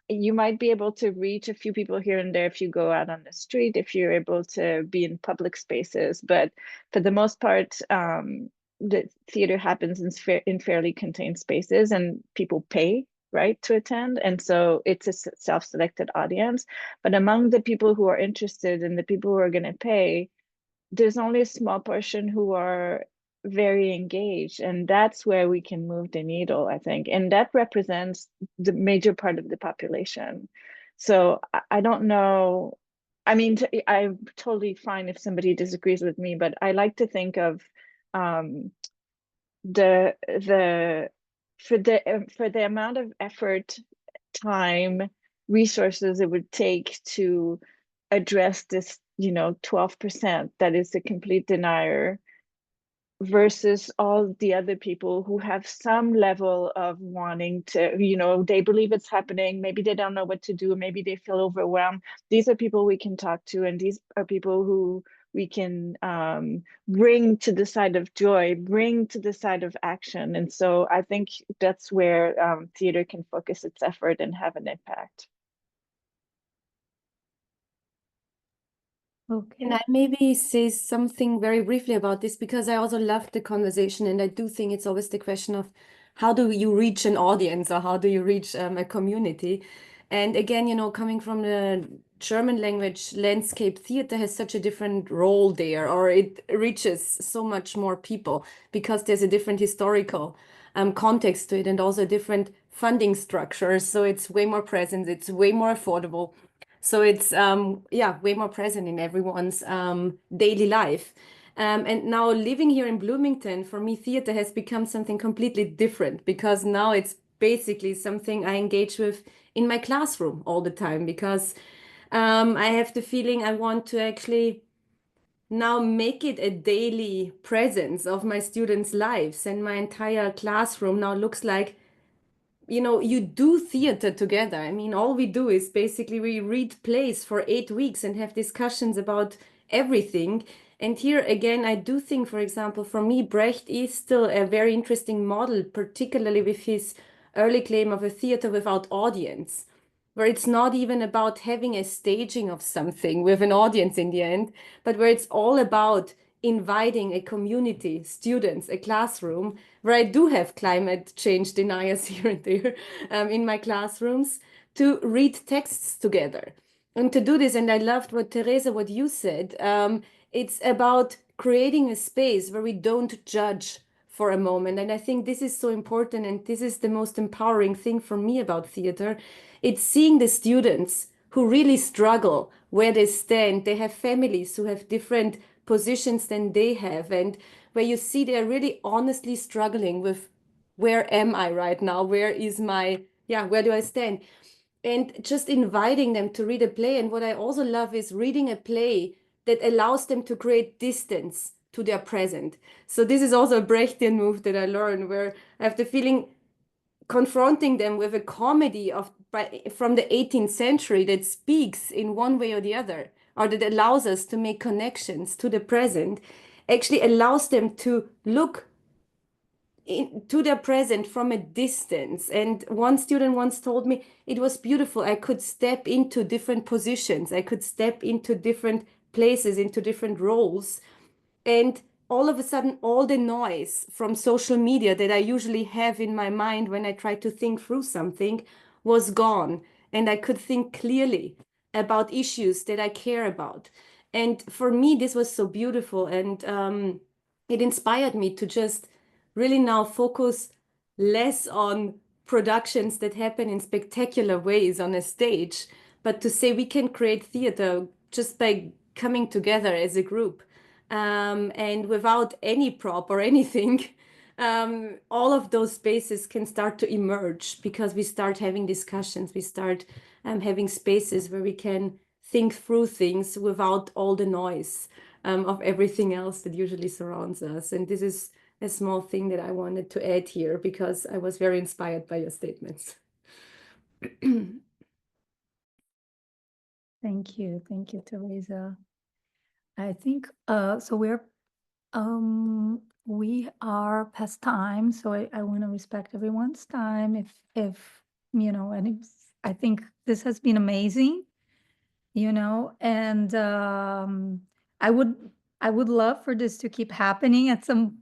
[SPEAKER 3] you might be able to reach a few people here and there if you go out on the street, if you're able to be in public spaces. But for the most part, the theater happens in fairly contained spaces, and people pay, right, to attend. And so it's a self-selected audience. But among the people who are interested and the people who are going to pay, there's only a small portion who are very engaged, and that's where we can move the needle, I think, and that represents the major part of the population. So I don't know. I mean, I'm totally fine if somebody disagrees with me, but I like to think of for the amount of effort, time, resources it would take to address this 12% that is a complete denier versus all the other people who have some level of wanting to, they believe it's happening, maybe they don't know what to do, maybe they feel overwhelmed. These are people we can talk to, and these are people who we can bring to the side of joy, bring to the side of action. And so I think that's where theater can focus its effort and have an impact.
[SPEAKER 1] Okay.
[SPEAKER 6] Can I maybe say something very briefly about this? Because I also love the conversation, and I do think it's always the question of how do you reach an audience, or how do you reach a community? And again, coming from the German language, landscape theater has such a different role there, or it reaches so much more people because there's a different historical context to it, and also different funding structures. So it's way more present, it's way more affordable. So it's yeah, way more present in everyone's daily life. And now living here in Bloomington, for me, theater has become something completely different because now it's basically something I engage with in my classroom all the time because I have the feeling I want to actually now make it a daily presence of my students' lives, and my entire classroom now looks like, you know, you do theater together. I mean, all we do is basically we read plays for 8 weeks and have discussions about everything. And here again, I do think, for example, for me, Brecht is still a very interesting model, particularly with his early claim of a theater without audience, where it's not even about having a staging of something with an audience in the end, but where it's all about inviting a community, students, a classroom, where I do have climate change deniers here and there in my classrooms, to read texts together and to do this. And I loved what Teresa, what you said. It's about creating a space where we don't judge for a moment. And I think this is so important. And this is the most empowering thing for me about theater. It's seeing the students who really struggle where they stand. They have families who have different positions than they have, and where you see they're really honestly struggling with, where am I right now? Where is my, yeah, where do I stand? And just inviting them to read a play. And what I also love is reading a play that allows them to create distance to their present. So this is also a Brechtian move that I learned, where I have the feeling confronting them with a comedy from the 18th century that speaks in one way or the other, or that allows us to make connections to the present, actually allows them to look to their present from a distance. And one student once told me it was beautiful. I could step into different positions. I could step into different places, into different roles. And all of a sudden, all the noise from social media that I usually have in my mind when I try to think through something was gone. And I could think clearly about issues that I care about. And for me, this was so beautiful. And it inspired me to just really now focus less on productions that happen in spectacular ways on a stage, but to say we can create theater just by coming together as a group. And without any prop or anything, all of those spaces can start to emerge because we start having discussions, we start having spaces where we can think through things without all the noise of everything else that usually surrounds us. And this is a small thing that I wanted to add here because I was very inspired by your statements.
[SPEAKER 1] Thank you, Teresa. I think so we are past time, so I want to respect everyone's time. If you know, and I think this has been amazing, you know, and I would love for this to keep happening at some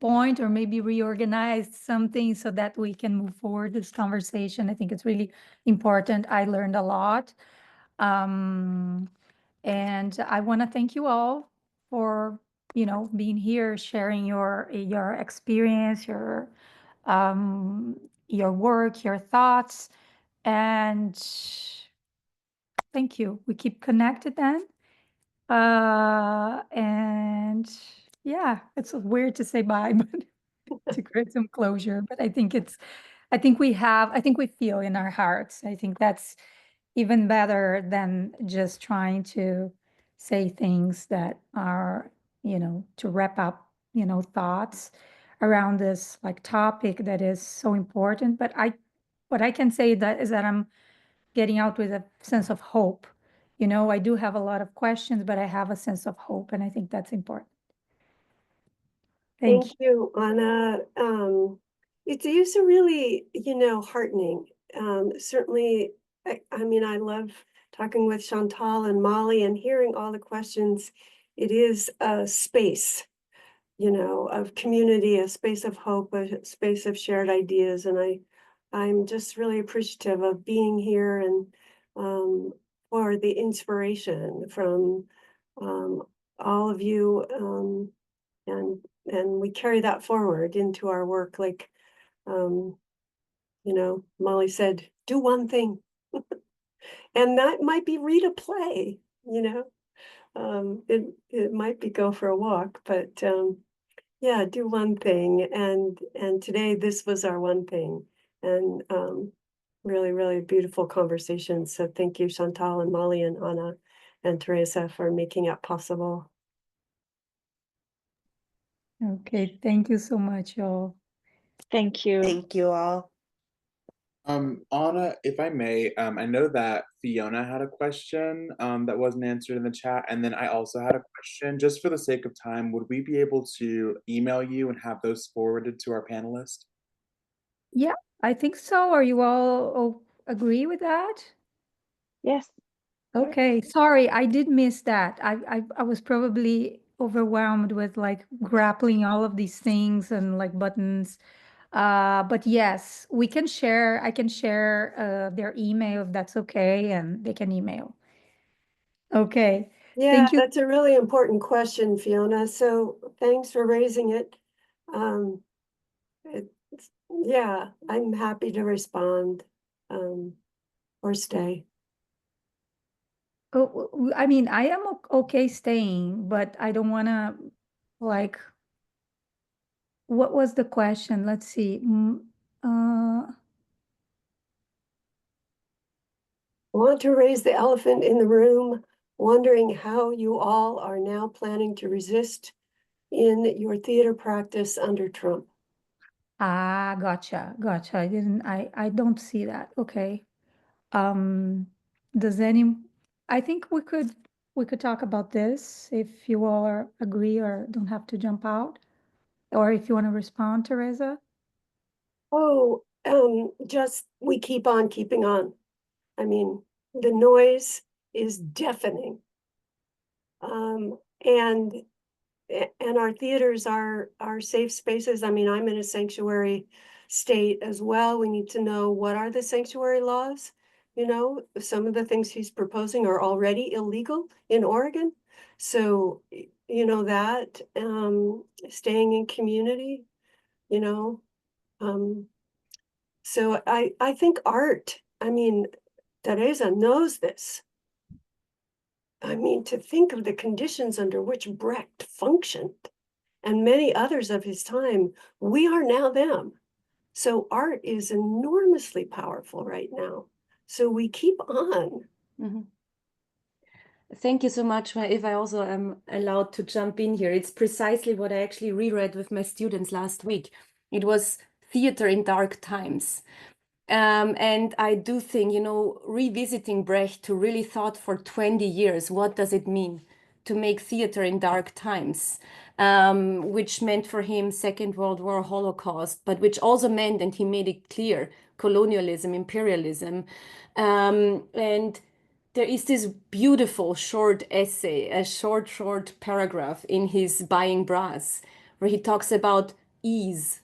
[SPEAKER 1] point, or maybe reorganize something so that we can move forward this conversation. I think it's really important. I learned a lot. And I want to thank you all for, you know, being here, sharing your experience, your work, your thoughts, and thank you. We keep connected then. And yeah, it's weird to say bye, but to create some closure. But I think we feel in our hearts. I think that's even better than just trying to say things that are, you know, to wrap up, you know, thoughts around this like topic that is so important. But what I can say that is that I'm getting out with a sense of hope. You know, I do have a lot of questions, but I have a sense of hope, and I think that's important. Thank you.
[SPEAKER 2] Thank you, Anna. It's a really, you know, heartening. Certainly, I mean, I love talking with Chantal and Molly and hearing all the questions. It is a space, you know, of community, a space of hope, a space of shared ideas. And I'm just really appreciative of being here and for the inspiration from all of you. And we carry that forward into our work. Like, you know, Molly said, do one thing. And that might be read a play, you know. It might be go for a walk, but yeah, do one thing. And today this was our one thing. And really, really beautiful conversation. So thank you, Chantal and Molly and Anna and Teresa for making it possible.
[SPEAKER 1] Okay, thank you so much, y'all.
[SPEAKER 3] Thank you.
[SPEAKER 4] Thank you all.
[SPEAKER 5] Anna, if I may, I know that Fiona had a question that wasn't answered in the chat, and then I also had a question. Just for the sake of time, would we be able to email you and have those forwarded to our panelists?
[SPEAKER 1] Yeah, I think so. Are you all agree with that?
[SPEAKER 3] Yes.
[SPEAKER 1] Okay, sorry, I did miss that. I was probably overwhelmed with like grappling all of these things and like buttons. But yes, we can share. I can share their email if that's okay, and they can email. Okay,
[SPEAKER 2] Yeah,
[SPEAKER 1] thank you.
[SPEAKER 2] that's a really important question, Fiona. So thanks for raising it. Yeah, I'm happy to respond or stay.
[SPEAKER 1] Oh, I mean, I am okay staying, but I don't want to like. What was the question? Let's see.
[SPEAKER 2] I want to raise the elephant in the room, wondering how you all are now planning to resist in your theater practice under Trump.
[SPEAKER 1] Gotcha. I don't see that. Okay. Does any, I think we could talk about this if you all agree or don't have to jump out, or if you want to respond, Teresa.
[SPEAKER 2] Oh, just we keep on keeping on. I mean, the noise is deafening. And our theaters are safe spaces. I mean, I'm in a sanctuary state as well. We need to know what are the sanctuary laws. You know, some of the things he's proposing are already illegal in Oregon. So, you know, that staying in community, you know. So I think art, I mean, Teresa knows this. I mean, to think of the conditions under which Brecht functioned and many others of his time, we are now them. So art is enormously powerful right now. So we keep on.
[SPEAKER 6] Mhm. Thank you so much. If I also am allowed to jump in here, it's precisely what I actually reread with my students last week. It was Theater in Dark Times. And I do think, you know, revisiting Brecht, who really thought for 20 years, what does it mean to make theater in dark times, which meant for him Second World War, Holocaust, but which also meant, and he made it clear, colonialism, imperialism. And there is this beautiful short essay, a short paragraph in his Buying Brass, where he talks about ease.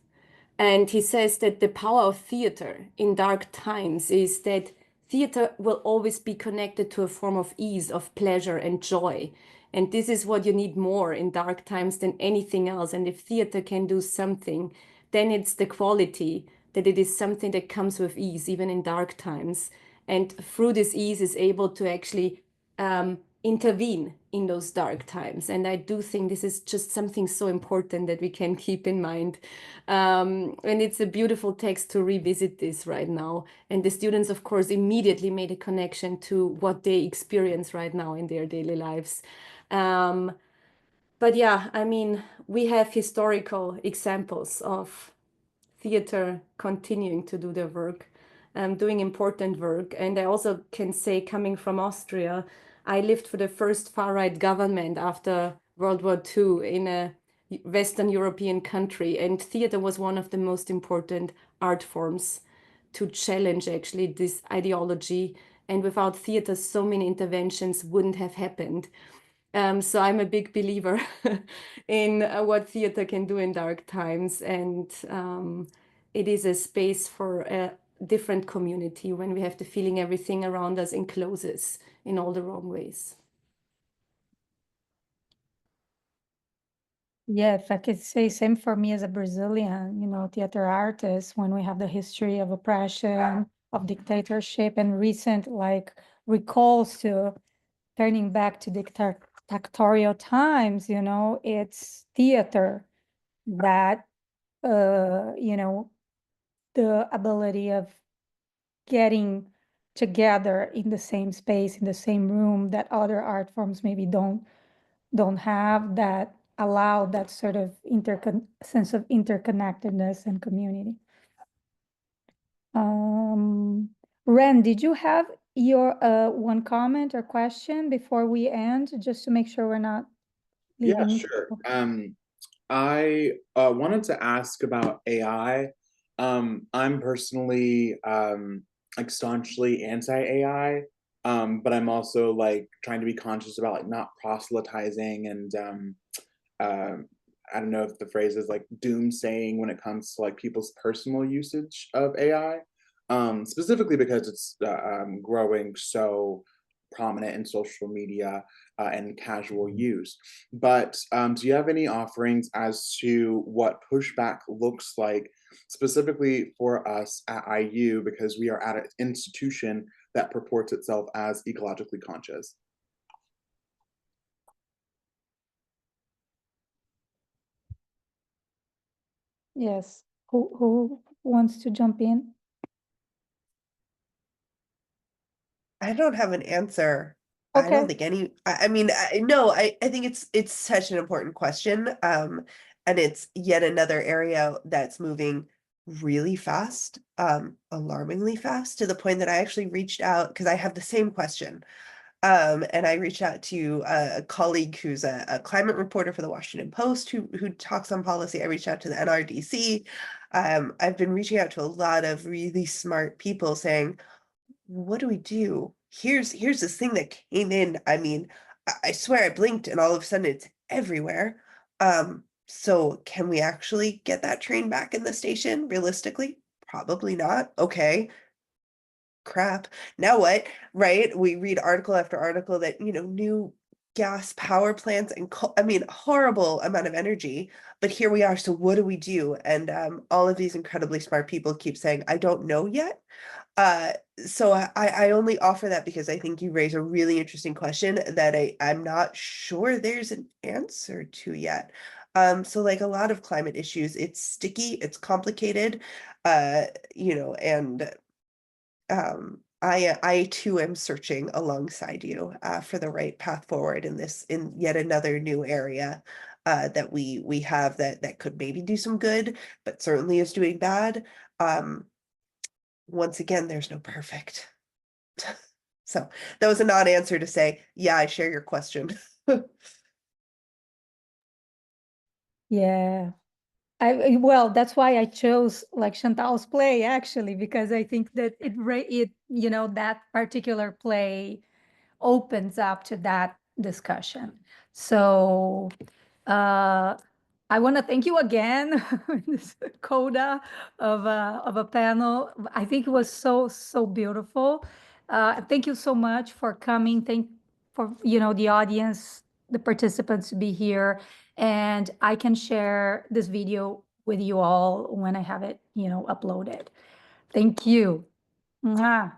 [SPEAKER 6] And he says that the power of theater in dark times is that theater will always be connected to a form of ease, of pleasure and joy. And this is what you need more in dark times than anything else. And if theater can do something, then it's the quality that it is something that comes with ease, even in dark times. And through this ease is able to actually intervene in those dark times. And I do think this is just something so important that we can keep in mind. And it's a beautiful text to revisit this right now. And the students, of course, immediately made a connection to what they experience right now in their daily lives. But yeah, I mean, we have historical examples of theater continuing to do their work, doing important work. And I also can say, coming from Austria, I lived for the first far-right government after World War II in a Western European country. And theater was one of the most important art forms to challenge actually this ideology. And without theater, so many interventions wouldn't have happened. So I'm a big believer in what theater can do in dark times. And it is a space for a different community when we have the feeling everything around us encloses in all the wrong ways.
[SPEAKER 1] Yeah, if I could say same for me as a Brazilian, you know, theater artist, when we have the history of oppression, of dictatorship and recent like recalls to turning back to dictatorial times, you know, it's theater that, you know, the ability of getting together in the same space, in the same room that other art forms maybe don't have, that allow that sort of sense of interconnectedness and community. Ren, did you have your one comment or question before we end, just to make sure we're not
[SPEAKER 5] Yeah,
[SPEAKER 1] leaving?
[SPEAKER 5] sure. I wanted to ask about AI. I'm personally like staunchly anti-AI, but I'm also like trying to be conscious about like not proselytizing and I don't know if the phrase is like doomsaying when it comes to like people's personal usage of AI, specifically because it's growing so prominent in social media and casual use. But do you have any offerings as to what pushback looks like specifically for us at IU, because we are at an institution that purports itself as ecologically conscious?
[SPEAKER 1] Yes. Who wants to jump in?
[SPEAKER 4] I don't have an answer. I
[SPEAKER 1] Okay.
[SPEAKER 4] don't think any, I mean, no, I think it's such an important question. And it's yet another area that's moving really fast, alarmingly fast, to the point that I actually reached out because I have the same question. And I reached out to a colleague who's a climate reporter for the Washington Post who talks on policy. I reached out to the NRDC. I've been reaching out to a lot of really smart people saying, what do we do? Here's this thing that came in. I mean, I swear I blinked and all of a sudden it's everywhere. So can we actually get that train back in the station realistically? Probably not. Okay. Crap. Now what? Right? We read article after article that, you know, new gas power plants and I mean, horrible amount of energy, but here we are. So what do we do? And all of these incredibly smart people keep saying, I don't know yet. So I only offer that because I think you raise a really interesting question that I'm not sure there's an answer to yet. So like a lot of climate issues, it's sticky, it's complicated, you know, and I too am searching alongside you for the right path forward in yet another new area that we have that could maybe do some good, but certainly is doing bad. Once again, there's no perfect. So that was a non-answer to say, yeah, I share your question.
[SPEAKER 1] Yeah. Well, that's why I chose like Chantal's play actually, because I think that it you know, that particular play opens up to that discussion. So I want to thank you again, this coda of a panel. I think it was so beautiful. Thank you so much for coming. Thank for, you know, the audience, the participants to be here, and I can share this video with you all when I have it, you know, uploaded. Thank you. Mwah.